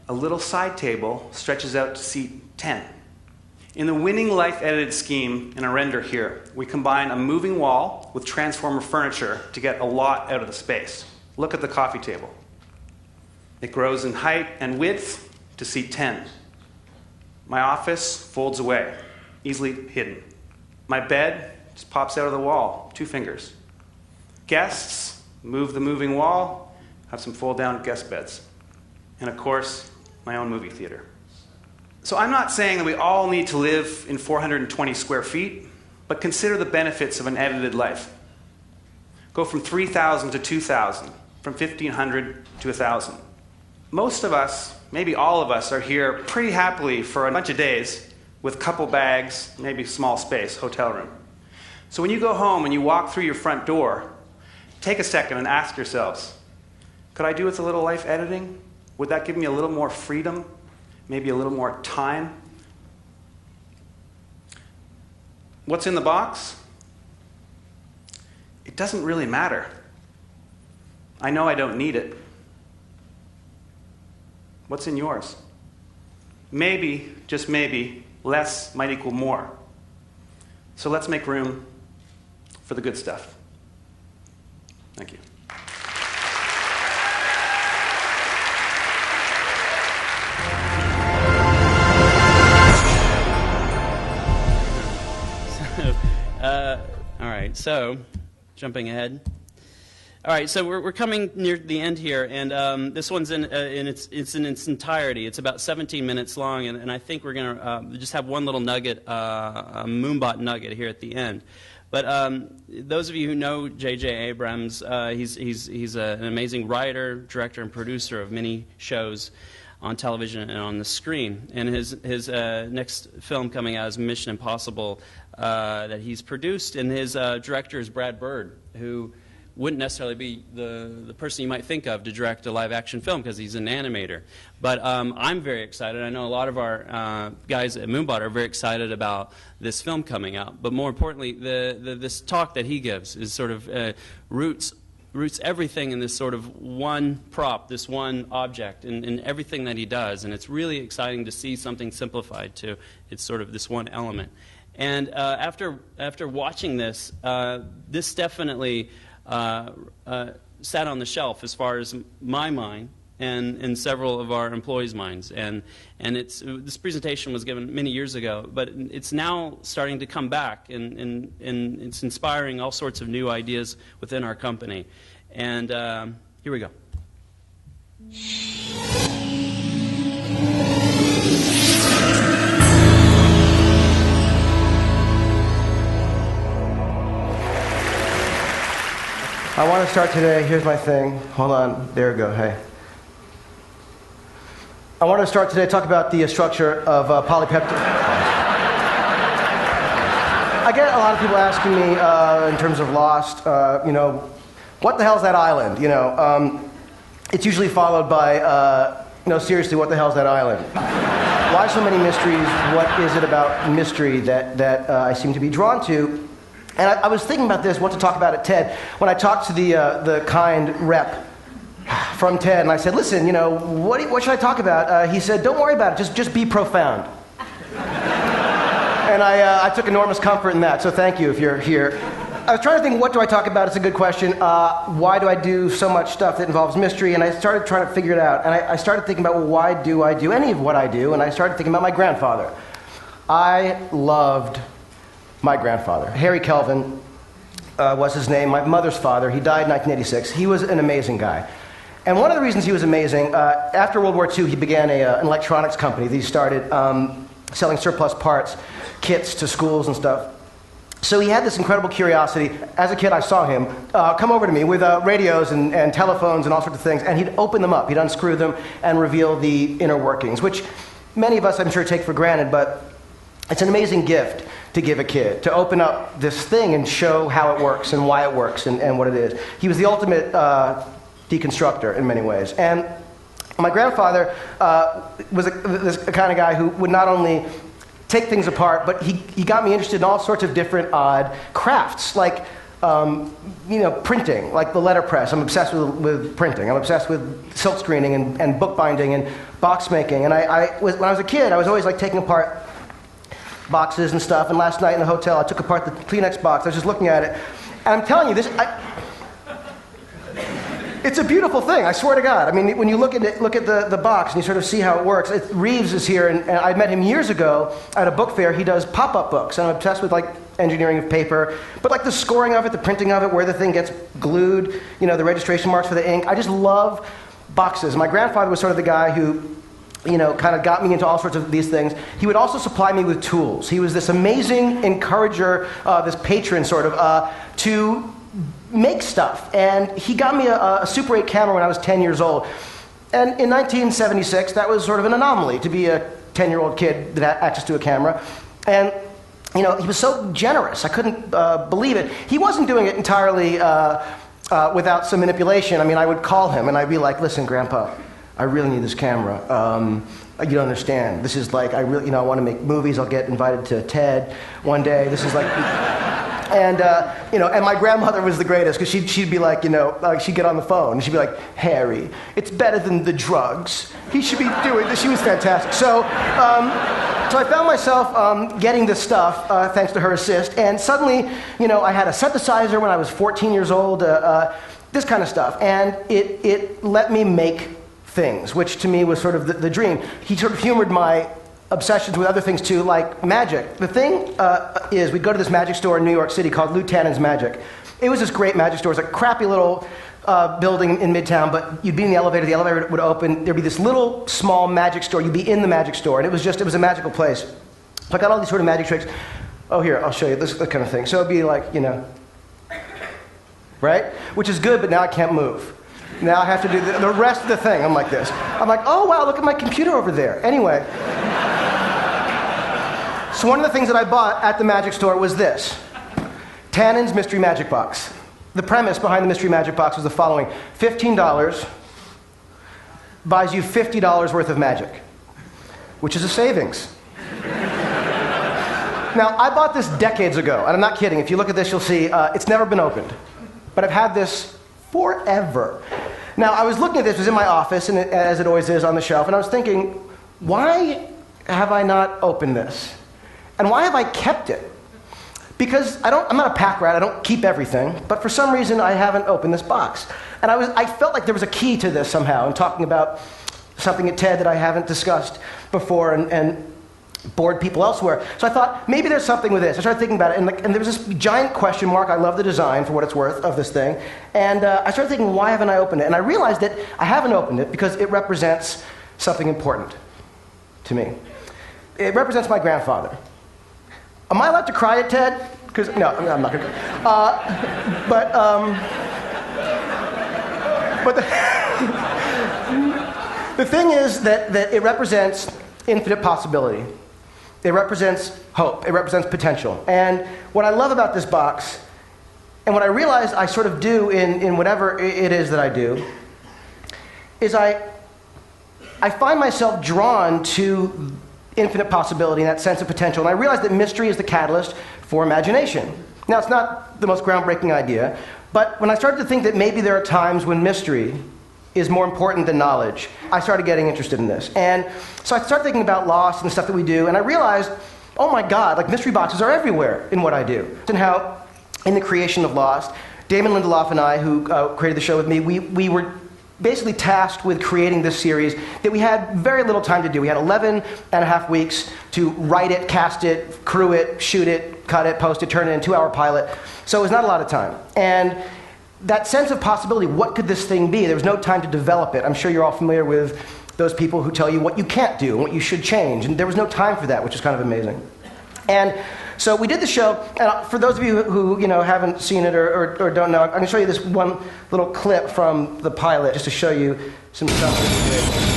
A little side table stretches out to seat 10. In the winning life edited scheme in a render here, we combine a moving wall with transformer furniture to get a lot out of the space. Look at the coffee table. It grows in height and width to seat 10. My office folds away, easily hidden. My bed just pops out of the wall, 2 fingers. Guests move the moving wall, have some fold-down guest beds. And of course, my own movie theater. So I'm not saying that we all need to live in 420 square feet, but consider the benefits of an edited life. Go from 3,000 to 2,000, from 1,500 to 1,000. Most of us, maybe all of us, are here pretty happily for a bunch of days with couple bags, maybe small space, hotel room. So when you go home and you walk through your front door, take a second and ask yourselves, could I do with a little life editing? Would that give me a little more freedom? Maybe a little more time? What's in the box? It doesn't really matter. I know I don't need it. What's in yours? Maybe, just maybe, less might equal more. So let's make room for the good stuff. Thank you. All right, so jumping ahead. All right, so we're coming near the end here, and this one's in its entirety. It's about 17 minutes long, and I think we're going to just have one little nugget, a Moonbot nugget here at the end. But those of you who know J.J. Abrams, he's an amazing writer, director, and producer of many shows on television and on the screen. And his next film coming out is Mission Impossible that he's produced, and his director is Brad Bird, who wouldn't necessarily be the person you might think of to direct a live-action film because he's an animator. But I'm very excited. I know a lot of our guys at Moonbot are very excited about this film coming out. But more importantly, this talk that he gives is sort of roots everything in this sort of one prop, this one object, in everything that he does. And it's really exciting to see something simplified to it's sort of this one element. And after watching this, this definitely sat on the shelf as far as my mind and several of our employees' minds. And this presentation was given many years ago, but it's now starting to come back, and it's inspiring all sorts of new ideas within our company. And here we go. I want to start today, here's my thing. Hold on, there we go, hey. I want to start today, talk about the structure of polypeptide. I get a lot of people asking me, in terms of Lost, what the hell's that island? It's usually followed by, seriously, what the hell's that island? Why so many mysteries? What is it about mystery that I seem to be drawn to? And I was thinking about this, what to talk about at TED, when I talked to the kind rep from TED, and I said, listen, what should I talk about? He said, don't worry about it, just be profound. And I took enormous comfort in that, so thank you if you're here. I was trying to think, what do I talk about? It's a good question. Why do I do so much stuff that involves mystery? And I started trying to figure it out. And I started thinking about, well, why do I do any of what I do? And I started thinking about my grandfather. I loved my grandfather. Harry Kelvin was his name, my mother's father. He died in 1986. He was an amazing guy. And one of the reasons he was amazing, after World War II, he began an electronics company. He started selling surplus parts, kits to schools and stuff. So he had this incredible curiosity. As a kid, I saw him come over to me with radios and telephones and all sorts of things, and he'd open them up. He'd unscrew them and reveal the inner workings, which many of us, I'm sure, take for granted, but it's an amazing gift to give a kid, to open up this thing and show how it works and why it works and what it is. He was the ultimate deconstructor in many ways. And my grandfather was this kind of guy who would not only take things apart, but he got me interested in all sorts of different odd crafts, like printing, like the letterpress. I'm obsessed with printing. I'm obsessed with silk screening and bookbinding and box making. And when I was a kid, I was always like taking apart boxes and stuff. And last night in the hotel, I took apart the Kleenex box. I was just looking at it, and I'm telling you this. It's a beautiful thing, I swear to God. I mean, when you look at the box and you sort of see how it works. Reeves is here, and I met him years ago at a book fair. He does pop-up books, and I'm obsessed with like engineering of paper, but like the scoring of it, the printing of it, where the thing gets glued, the registration marks for the ink. I just love boxes. My grandfather was sort of the guy who, kind of got me into all sorts of these things. He would also supply me with tools. He was this amazing encourager, this patron sort of, to make stuff. And he got me a Super 8 camera when I was 10 years old. And in 1976, that was sort of an anomaly to be a 10-year-old kid that had access to a camera. And, he was so generous. I couldn't believe it. He wasn't doing it entirely without some manipulation. I mean, I would call him and I'd be like, listen, Grandpa, I really need this camera. You don't understand. This is like, I want to make movies. I'll get invited to TED one day. This is like... And, and my grandmother was the greatest, because she'd be like, she'd get on the phone, and she'd be like, Harry, it's better than the drugs. He should be doing this. She was fantastic. So I found myself getting this stuff thanks to her assist, and suddenly, I had a synthesizer when I was 14 years old, this kind of stuff, and it let me make things, which to me was sort of the dream. He sort of humored my obsessions with other things too, like magic. The thing is, we'd go to this magic store in New York City called Lou Tannen's Magic. It was this great magic store. It was a crappy little building in Midtown, but you'd be in the elevator would open, there'd be this little small magic store, you'd be in the magic store, and it was a magical place. So I got all these sort of magic tricks. Oh, here, I'll show you this kind of thing. So it'd be like, right? Which is good, but now I can't move. Now I have to do the rest of the thing. I'm like this. I'm like, oh wow, look at my computer over there. Anyway. So one of the things that I bought at the magic store was this. Tannen's Mystery Magic Box. The premise behind the Mystery Magic Box was the following. $15 buys you $50 worth of magic, which is a savings. Now, I bought this decades ago, and I'm not kidding. If you look at this, you'll see it's never been opened. But I've had this forever. Now, I was looking at this, it was in my office, and as it always is on the shelf, and I was thinking, why have I not opened this? And why have I kept it? Because I'm not a pack rat, I don't keep everything, but for some reason I haven't opened this box. And I felt like there was a key to this somehow, and talking about something at TED that I haven't discussed before and bored people elsewhere. So I thought, maybe there's something with this. I started thinking about it, and there was this giant question mark. I love the design, for what it's worth, of this thing. And I started thinking, why haven't I opened it? And I realized that I haven't opened it because it represents something important to me. It represents my grandfather. Am I allowed to cry at TED? Because no, I'm not going to. But the thing is that it represents infinite possibility. It represents hope. It represents potential. And what I love about this box, and what I realize I sort of do in whatever it is that I do, is I find myself drawn to infinite possibility and that sense of potential. And I realize that mystery is the catalyst for imagination. Now, it's not the most groundbreaking idea, but when I started to think that maybe there are times when mystery is more important than knowledge, I started getting interested in this. And so I started thinking about Lost and the stuff that we do, and I realized, oh my God, like mystery boxes are everywhere in what I do. And how in the creation of Lost. Damon Lindelof and I, who created the show with me, we were basically tasked with creating this series that we had very little time to do. We had 11 and a half weeks to write it, cast it, crew it, shoot it, cut it, post it, turn it in, 2-hour pilot. So it was not a lot of time. And that sense of possibility, what could this thing be? There was no time to develop it. I'm sure you're all familiar with those people who tell you what you can't do and what you should change. And there was no time for that, which is kind of amazing. And so we did the show, and for those of you who haven't seen it or don't know, I'm going to show you this one little clip from the pilot just to show you some stuff that we did.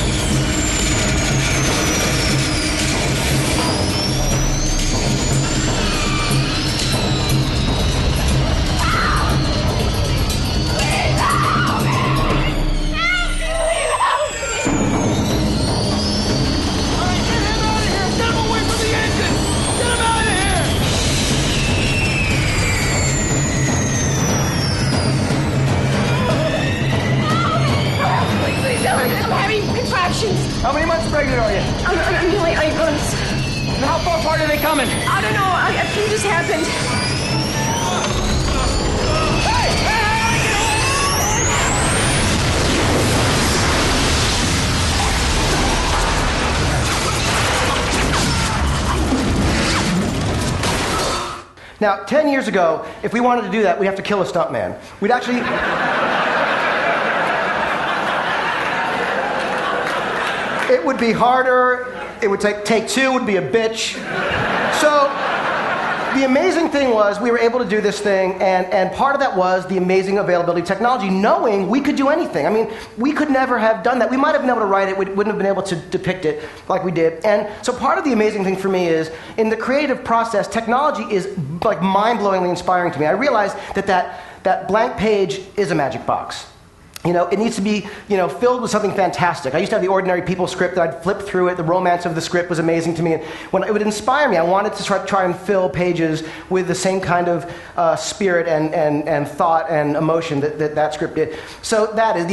How many months pregnant are you? I'm nearly 8 months. And how far apart are they coming? I don't know. A thing just happened. Now, 10 years ago, if we wanted to do that, we'd have to kill a stuntman. We'd actually... It would be harder. It would take two would be a bitch. So the amazing thing was we were able to do this thing, and part of that was the amazing availability of technology, knowing we could do anything. I mean, we could never have done that. We might have been able to write it. We wouldn't have been able to depict it like we did. And so part of the amazing thing for me is, in the creative process, technology is like mind-blowingly inspiring to me. I realized that blank page is a magic box. It needs to be, filled with something fantastic. I used to have the Ordinary People script that I'd flip through it. The romance of the script was amazing to me. And when it would inspire me, I wanted to try and fill pages with the same kind of spirit and thought and emotion that script did. So that is,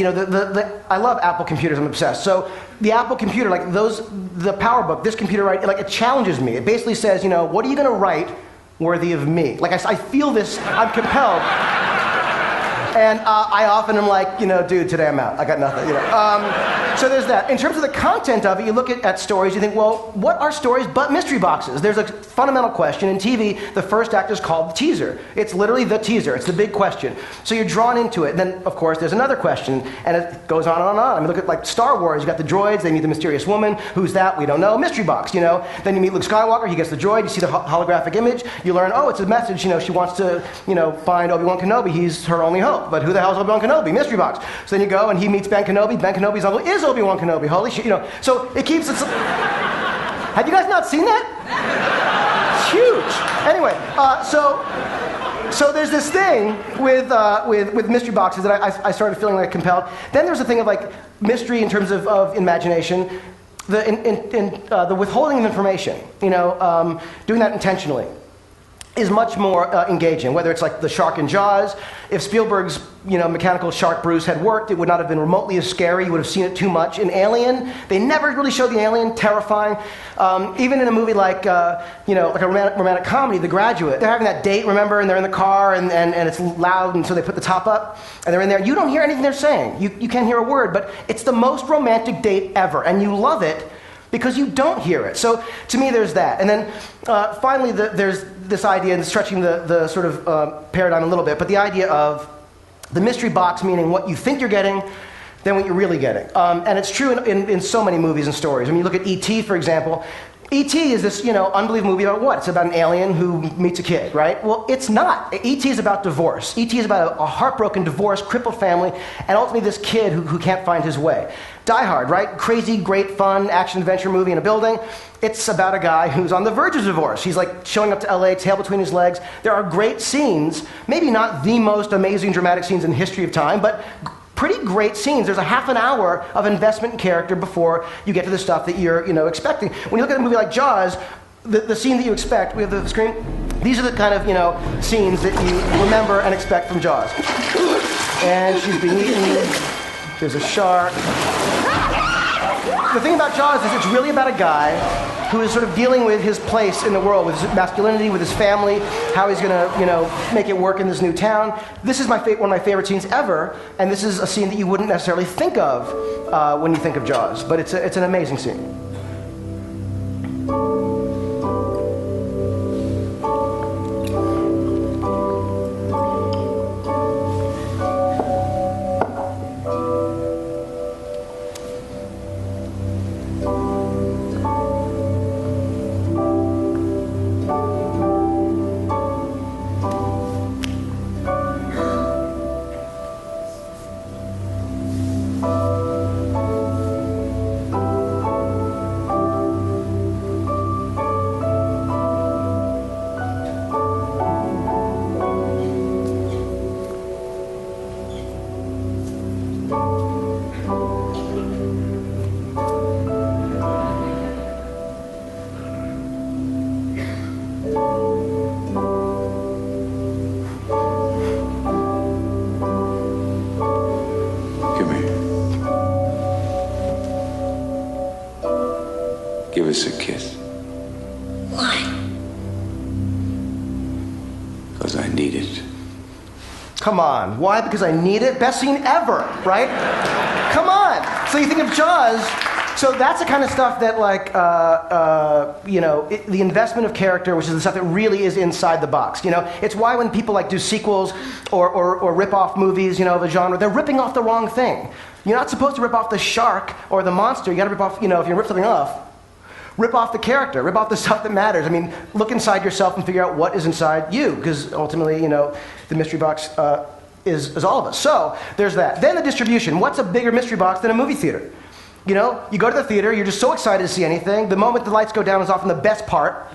I love Apple computers. I'm obsessed. So the Apple computer, the PowerBook, this computer, right, it challenges me. It basically says, what are you going to write worthy of me? I feel this, I'm compelled. And I often am like, dude, today I'm out. I got nothing. So there's that. In terms of the content of it, you look at stories, you think, well, what are stories but mystery boxes? There's a fundamental question. In TV, the first act is called the teaser. It's literally the teaser. It's the big question. So you're drawn into it. Then, of course, there's another question, and it goes on and on and on. I mean, look at Star Wars. You got the droids. They meet the mysterious woman. Who's that? We don't know. Mystery box, Then you meet Luke Skywalker. He gets the droid. You see the holographic image. You learn, oh, it's a message. She wants to, find Obi-Wan Kenobi. He's her only hope. But who the hell is Obi-Wan Kenobi? Mystery box. So then you go and he meets Ben Kenobi. Ben Kenobi's uncle is Obi-Wan Kenobi. Holy shit, So it keeps it. Have you guys not seen that? It's huge. Anyway, so there's this thing with mystery boxes that I started feeling compelled. Then there's a thing of mystery in terms of imagination. The withholding of information. Doing that intentionally is much more engaging, whether it's like the shark in Jaws. If Spielberg's mechanical shark Bruce had worked, it would not have been remotely as scary. You would have seen it too much. In Alien, they never really showed the alien, terrifying. Even in a movie like a romantic comedy, The Graduate, they're having that date, remember, and they're in the car, and it's loud, and so they put the top up, and they're in there. You don't hear anything they're saying. You can't hear a word, but it's the most romantic date ever, and you love it because you don't hear it. So to me, there's that. And then finally, there's this idea, and stretching the sort of paradigm a little bit, but the idea of the mystery box, meaning what you think you're getting than what you're really getting. And it's true in so many movies and stories. I mean, you look at E.T., for example. E.T. is this, unbelievable movie about what? It's about an alien who meets a kid, right? Well, it's not. E.T. is about divorce. E.T. is about a heartbroken, divorced, crippled family, and ultimately this kid who can't find his way. Die Hard, right? Crazy, great, fun, action-adventure movie in a building. It's about a guy who's on the verge of divorce. He's showing up to LA, tail between his legs. There are great scenes, maybe not the most amazing dramatic scenes in the history of time, but pretty great scenes. There's a half an hour of investment in character before you get to the stuff that you're expecting. When you look at a movie like Jaws, the scene that you expect, we have the screen, these are the kind of scenes that you remember and expect from Jaws. And she's being eaten. There's a shark. the thing about Jaws is it's really about a guy who is sort of dealing with his place in the world, with his masculinity, with his family, how he's going to, make it work in this new town. This is one of my favorite scenes ever, and this is a scene that you wouldn't necessarily think of when you think of Jaws, but it's an amazing scene. Give us a kiss. Why? Because I need it. Come on. Why? Because I need it? Best scene ever, right? Come on. So you think of Jaws. So that's the kind of stuff that, like, the investment of character, which is the stuff that really is inside the box. It's why when people like do sequels or rip off movies, of a genre, they're ripping off the wrong thing. You're not supposed to rip off the shark or the monster. You got to rip off, if you rip something off, rip off the character, rip off the stuff that matters. I mean, look inside yourself and figure out what is inside you, because ultimately, the mystery box is all of us. So there's that. Then the distribution. What's a bigger mystery box than a movie theater? You go to the theater, you're just so excited to see anything. The moment the lights go down is often the best part,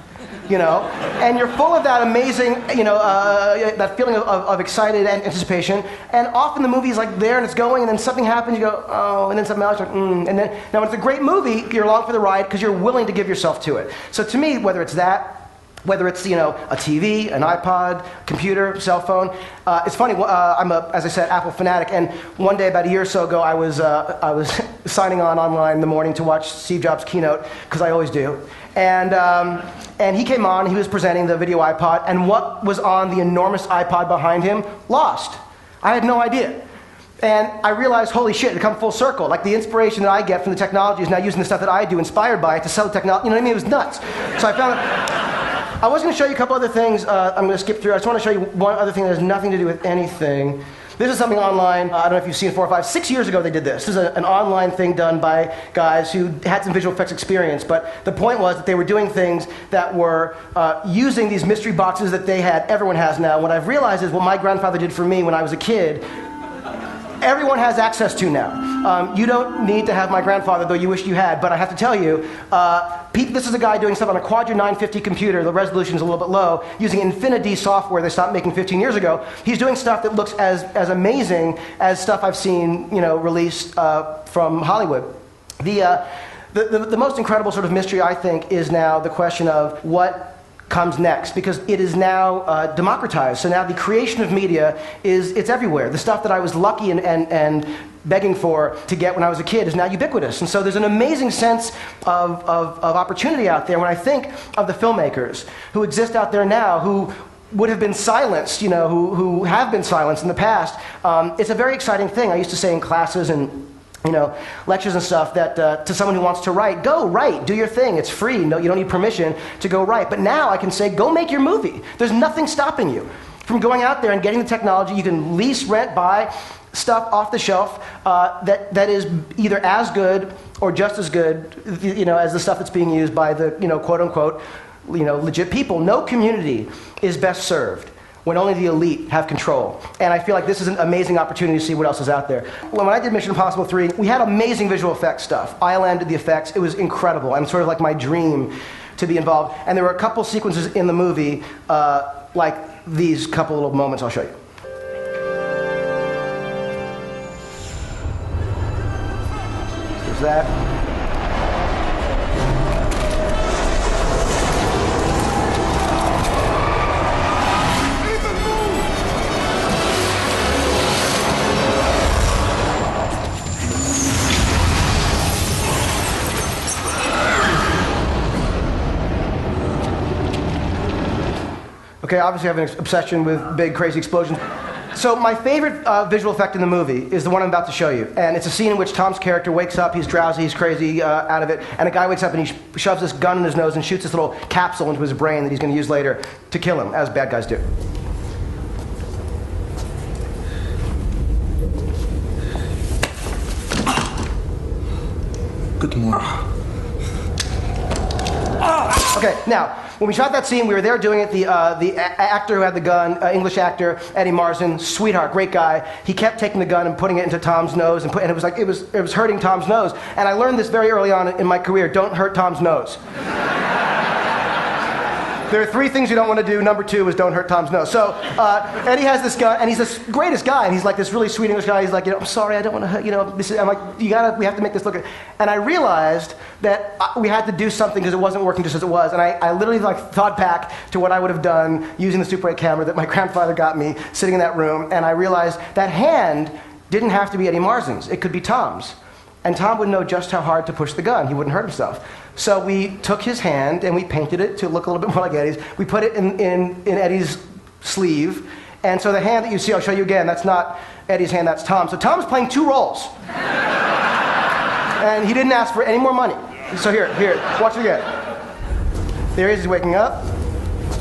and you're full of that amazing, that feeling of excited anticipation. And often the movie is like there and it's going, and then something happens, you go, oh, and then something else, like, and then, now when it's a great movie, you're along for the ride because you're willing to give yourself to it. So to me, whether it's that, whether it's, a TV, an iPod, computer, cell phone. It's funny, I'm as I said, Apple fanatic, and one day about a year or so ago, I was signing on online in the morning to watch Steve Jobs' keynote, because I always do. And he came on, he was presenting the video iPod, and what was on the enormous iPod behind him? Lost. I had no idea. And I realized, holy shit, it come full circle. Like the inspiration that I get from the technology is now using the stuff that I do, inspired by it, to sell the technology. You know what I mean? It was nuts. So I found I was going to show you a couple other things. I'm going to skip through. I just want to show you one other thing that has nothing to do with anything. This is something online. I don't know if you've seen 4 or 5. 6 years ago they did this. This is an online thing done by guys who had some visual effects experience. But the point was that they were doing things that were using these mystery boxes that they had. Everyone has now. What I've realized is what my grandfather did for me when I was a kid, everyone has access to now. You don't need to have my grandfather, though you wish you had. But I have to tell you, this is a guy doing stuff on a Quadra 950 computer. The resolution is a little bit low, using Infinity software they stopped making 15 years ago. He's doing stuff that looks as amazing as stuff I've seen, released from Hollywood. The most incredible sort of mystery, I think, is now the question of what comes next, because it is now democratized. So now the creation of media it's everywhere. The stuff that I was lucky and begging for to get when I was a kid is now ubiquitous. And so there's an amazing sense of opportunity out there when I think of the filmmakers who exist out there now who would have been silenced, who have been silenced in the past. It's a very exciting thing. I used to say in classes and lectures and stuff that to someone who wants to write, go write, do your thing. It's free. No, you don't need permission to go write. But now I can say, go make your movie. There's nothing stopping you from going out there and getting the technology. You can lease, rent, buy stuff off the shelf that is either as good or just as good, as the stuff that's being used by the, quote unquote, legit people. No community is best served when only the elite have control. And I feel like this is an amazing opportunity to see what else is out there. When I did Mission Impossible 3, we had amazing visual effects stuff. ILM did the effects. It was incredible, and sort of like my dream to be involved. And there were a couple sequences in the movie, like these couple little moments I'll show you. There's that. Okay, obviously I have an obsession with big, crazy explosions. So my favorite visual effect in the movie is the one I'm about to show you. And it's a scene in which Tom's character wakes up, he's drowsy, he's crazy, out of it, and a guy wakes up and he shoves this gun in his nose and shoots this little capsule into his brain that he's going to use later to kill him, as bad guys do. Good morning. Okay, now, when we shot that scene, we were there doing it. The actor who had the gun, English actor, Eddie Marsan, sweetheart, great guy. He kept taking the gun and putting it into Tom's nose, and it was like it was hurting Tom's nose. And I learned this very early on in my career: don't hurt Tom's nose. There are 3 things you don't want to do. Number 2 is don't hurt Tom's nose. So Eddie has this gun, and he's the greatest guy, and he's like this really sweet English guy. He's like, I'm sorry, I don't want to hurt, I'm like, we have to make this look good. And I realized that we had to do something because it wasn't working just as it was. And I literally thought back to what I would have done using the Super 8 camera that my grandfather got me sitting in that room, and I realized that hand didn't have to be Eddie Marsan's. It could be Tom's. And Tom would know just how hard to push the gun. He wouldn't hurt himself. So we took his hand and we painted it to look a little bit more like Eddie's. We put it in Eddie's sleeve. And so the hand that you see, I'll show you again, that's not Eddie's hand, that's Tom. So Tom's playing 2 roles. And he didn't ask for any more money. So here, watch it again. There he is, he's waking up,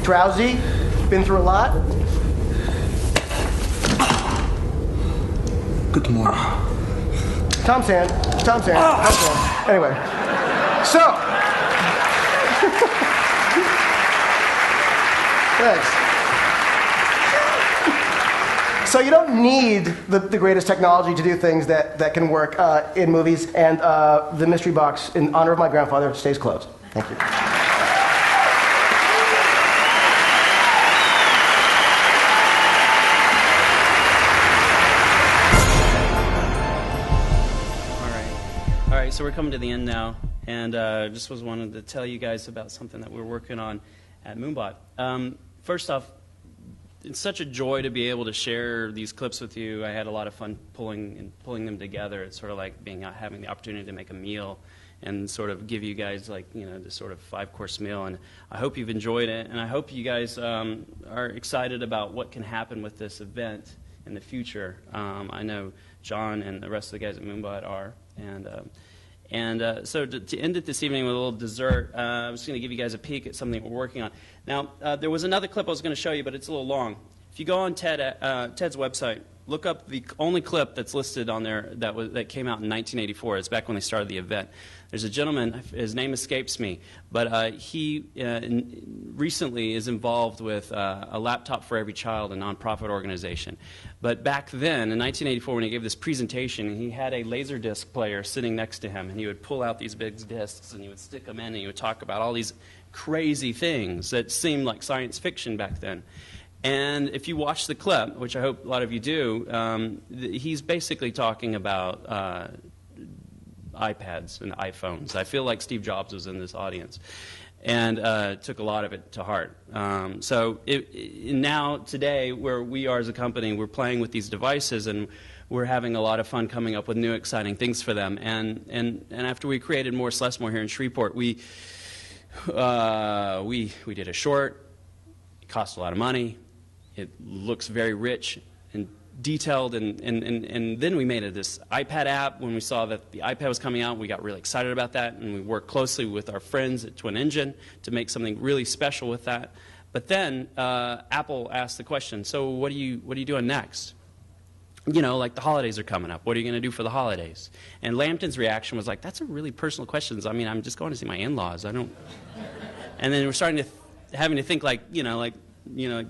drowsy, been through a lot. Good morning. Tom's hand. Anyway, so. Thanks. So you don't need the greatest technology to do things that can work in movies, and the mystery box, in honor of my grandfather, stays closed. Thank you. So we're coming to the end now, and just wanted to tell you guys about something that we're working on at Moonbot. First off, it's such a joy to be able to share these clips with you. I had a lot of fun pulling them together. It's sort of like having the opportunity to make a meal and sort of give you guys this sort of 5-course meal. And I hope you've enjoyed it, and I hope you guys are excited about what can happen with this event in the future. I know John and the rest of the guys at Moonbot are, so to end it this evening with a little dessert, I'm just going to give you guys a peek at something we're working on. Now, there was another clip I was going to show you, but it's a little long. If you go on Ted's website, look up the only clip that's listed on there that came out in 1984. It's back when they started the event. There's a gentleman, his name escapes me, but he recently is involved with a Laptop for Every Child, a nonprofit organization. But back then, in 1984, when he gave this presentation, he had a Laserdisc player sitting next to him, and he would pull out these big discs, and he would stick them in, and he would talk about all these crazy things that seemed like science fiction back then. And if you watch the clip, which I hope a lot of you do, he's basically talking about iPads and iPhones. I feel like Steve Jobs was in this audience, and took a lot of it to heart. So now, today, where we are as a company, we're playing with these devices, and we're having a lot of fun coming up with new, exciting things for them. And after we created More is Less More here in Shreveport, we did a short. It cost a lot of money. It looks very rich and detailed, and then we made this iPad app. When we saw that the iPad was coming out, we got really excited about that, and we worked closely with our friends at Twin Engine to make something really special with that. But then Apple asked the question, so what are you doing next? Like the holidays are coming up. What are you going to do for the holidays? And Lambton's reaction was like, that's a really personal question. I mean, I'm just going to see my in-laws. I don't. And then we're starting to having to think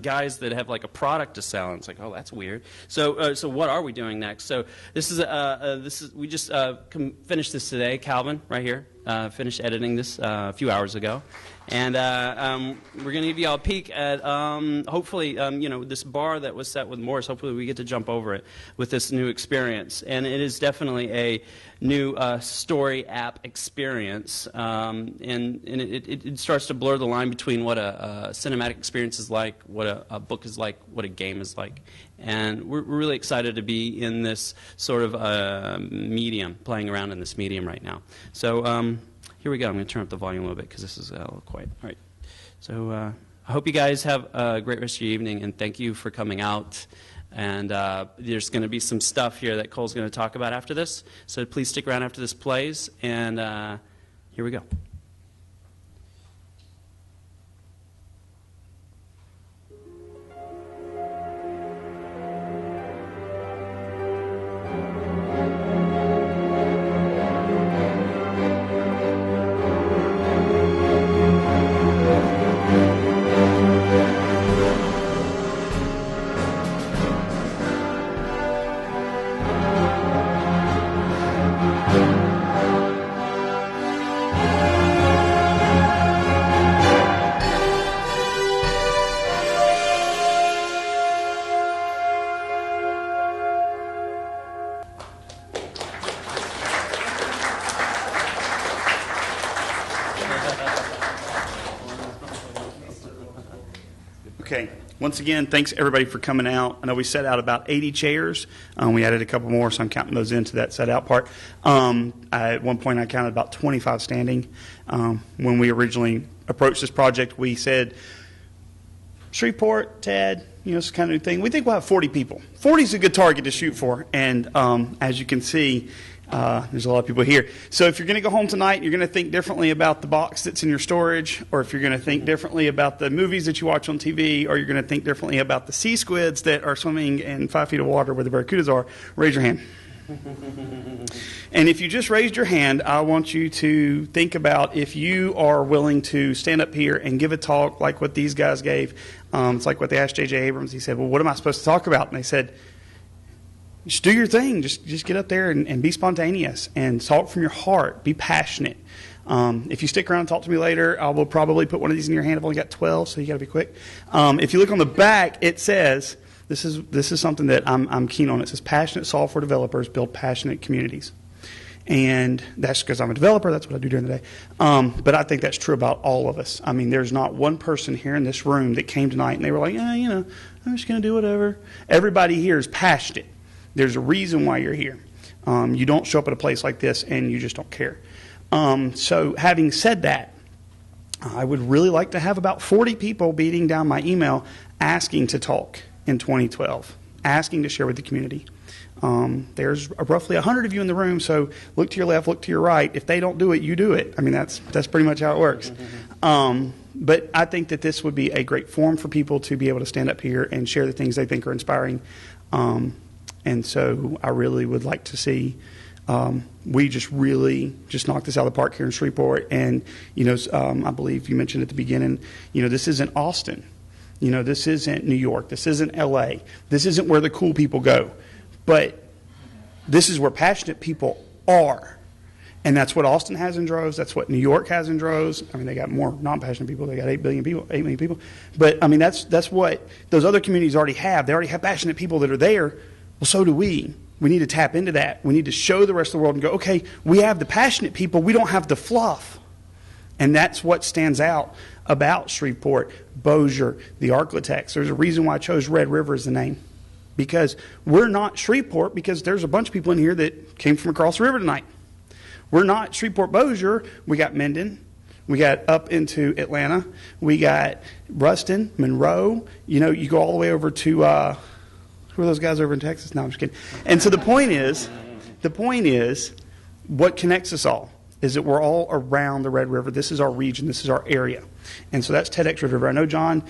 guys that have like a product to sell, and it's like, oh, that's weird. So what are we doing next? So we just finished this today. Calvin, right here, finished editing this a few hours ago, and we're going to give you all a peek at hopefully this bar that was set with Morris. Hopefully we get to jump over it with this new experience, and it is definitely a new story app experience, and it starts to blur the line between what a cinematic experience is like, what a book is like, what a game is like. And we're really excited to be in this sort of medium, playing around in this medium right now. So here we go. I'm going to turn up the volume a little bit because this is a little quiet. All right. So I hope you guys have a great rest of your evening, and thank you for coming out. And there's going to be some stuff here that Cole's going to talk about after this, so please stick around after this plays, and here we go. Okay. Once again, thanks everybody for coming out. I know we set out about 80 chairs. We added a couple more, so I'm counting those into that set out part. At one point, I counted about 25 standing. When we originally approached this project, we said, Shreveport, TED, this kind of thing. We think we'll have 40 people. 40 is a good target to shoot for, and as you can see, there's a lot of people here. So if you're going to go home tonight, you're going to think differently about the box that's in your storage, or if you're going to think differently about the movies that you watch on TV, or you're going to think differently about the sea squids that are swimming in 5 feet of water where the barracudas are, raise your hand. And if you just raised your hand, I want you to think about if you are willing to stand up here and give a talk like what these guys gave. It's like what they asked J.J. Abrams. He said, well, what am I supposed to talk about? And they said, just do your thing. Just get up there and be spontaneous and talk from your heart. Be passionate. If you stick around and talk to me later, I will probably put one of these in your hand. I've only got 12, so you got to be quick. If you look on the back, it says, this is something that I'm keen on. It says, passionate software developers build passionate communities. And that's because I'm a developer. That's what I do during the day. But I think that's true about all of us. I mean, there's not one person here in this room that came tonight and they were like, I'm just going to do whatever. Everybody here is passionate. There's a reason why you're here. You don't show up at a place like this and you just don't care. So having said that, I would really like to have about 40 people beating down my email asking to talk in 2012, asking to share with the community. There's roughly 100 of you in the room, so look to your left, look to your right. If they don't do it, you do it. I mean, that's pretty much how it works. But I think that this would be a great forum for people to be able to stand up here and share the things they think are inspiring. And so I really would like to see we just really knock this out of the park here in Shreveport. And, I believe you mentioned at the beginning, this isn't Austin. This isn't New York. This isn't L.A. This isn't where the cool people go. But this is where passionate people are. And that's what Austin has in droves. That's what New York has in droves. I mean, they got more non-passionate people. They got 8 million people. But, I mean, that's what those other communities already have. They already have passionate people that are there. Well, so do we. We need to tap into that. We need to show the rest of the world and go, okay, we have the passionate people. We don't have the fluff. And that's what stands out about Shreveport, Bossier, the Arklatex. There's a reason why I chose Red River as the name. Because we're not Shreveport, because there's a bunch of people in here that came from across the river tonight. We're not Shreveport Bossier. We got Mendon. We got up into Atlanta. We got Ruston, Monroe. You go all the way over to, who are those guys over in Texas? No, I'm just kidding. And so the point is, what connects us all is that we're all around the Red River. This is our region. This is our area. And so that's TEDx Red River. I know John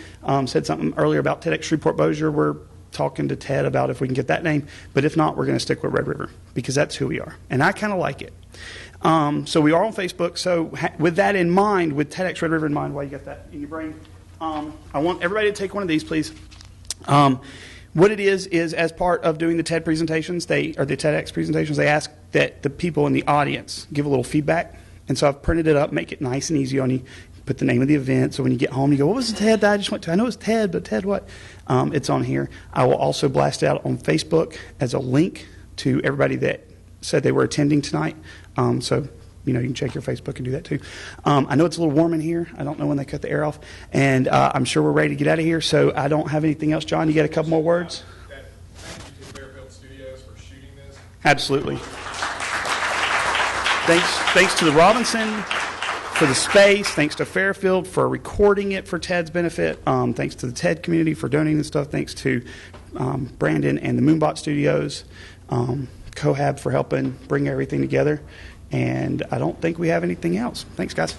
said something earlier about TEDx Shreveport Bossier. We're talking to Ted about if we can get that name. But if not, we're going to stick with Red River because that's who we are. And I kind of like it. So we are on Facebook. So with that in mind, with TEDx Red River in mind, while you got that in your brain, I want everybody to take one of these, please. What it is as part of doing the TED presentations, the TEDx presentations, they ask that the people in the audience give a little feedback. And so I've printed it up, make it nice and easy on you. Put the name of the event, so when you get home, you go, what was the TED that I just went to? I know it's TED, but TED what? It's on here. I will also blast it out on Facebook as a link to everybody that said they were attending tonight. So, you can check your Facebook and do that too. I know it's a little warm in here. I don't know when they cut the air off. And I'm sure we're ready to get out of here, so I don't have anything else. John, you got a couple more words? Thank you to Fairfield Studios for shooting this. Absolutely. Thanks to the Robinson for the space. Thanks to Fairfield for recording it for TED's benefit. Thanks to the TED community for donating the stuff. Thanks to Brandon and the Moonbot Studios. Cohab for helping bring everything together. And I don't think we have anything else. Thanks, guys.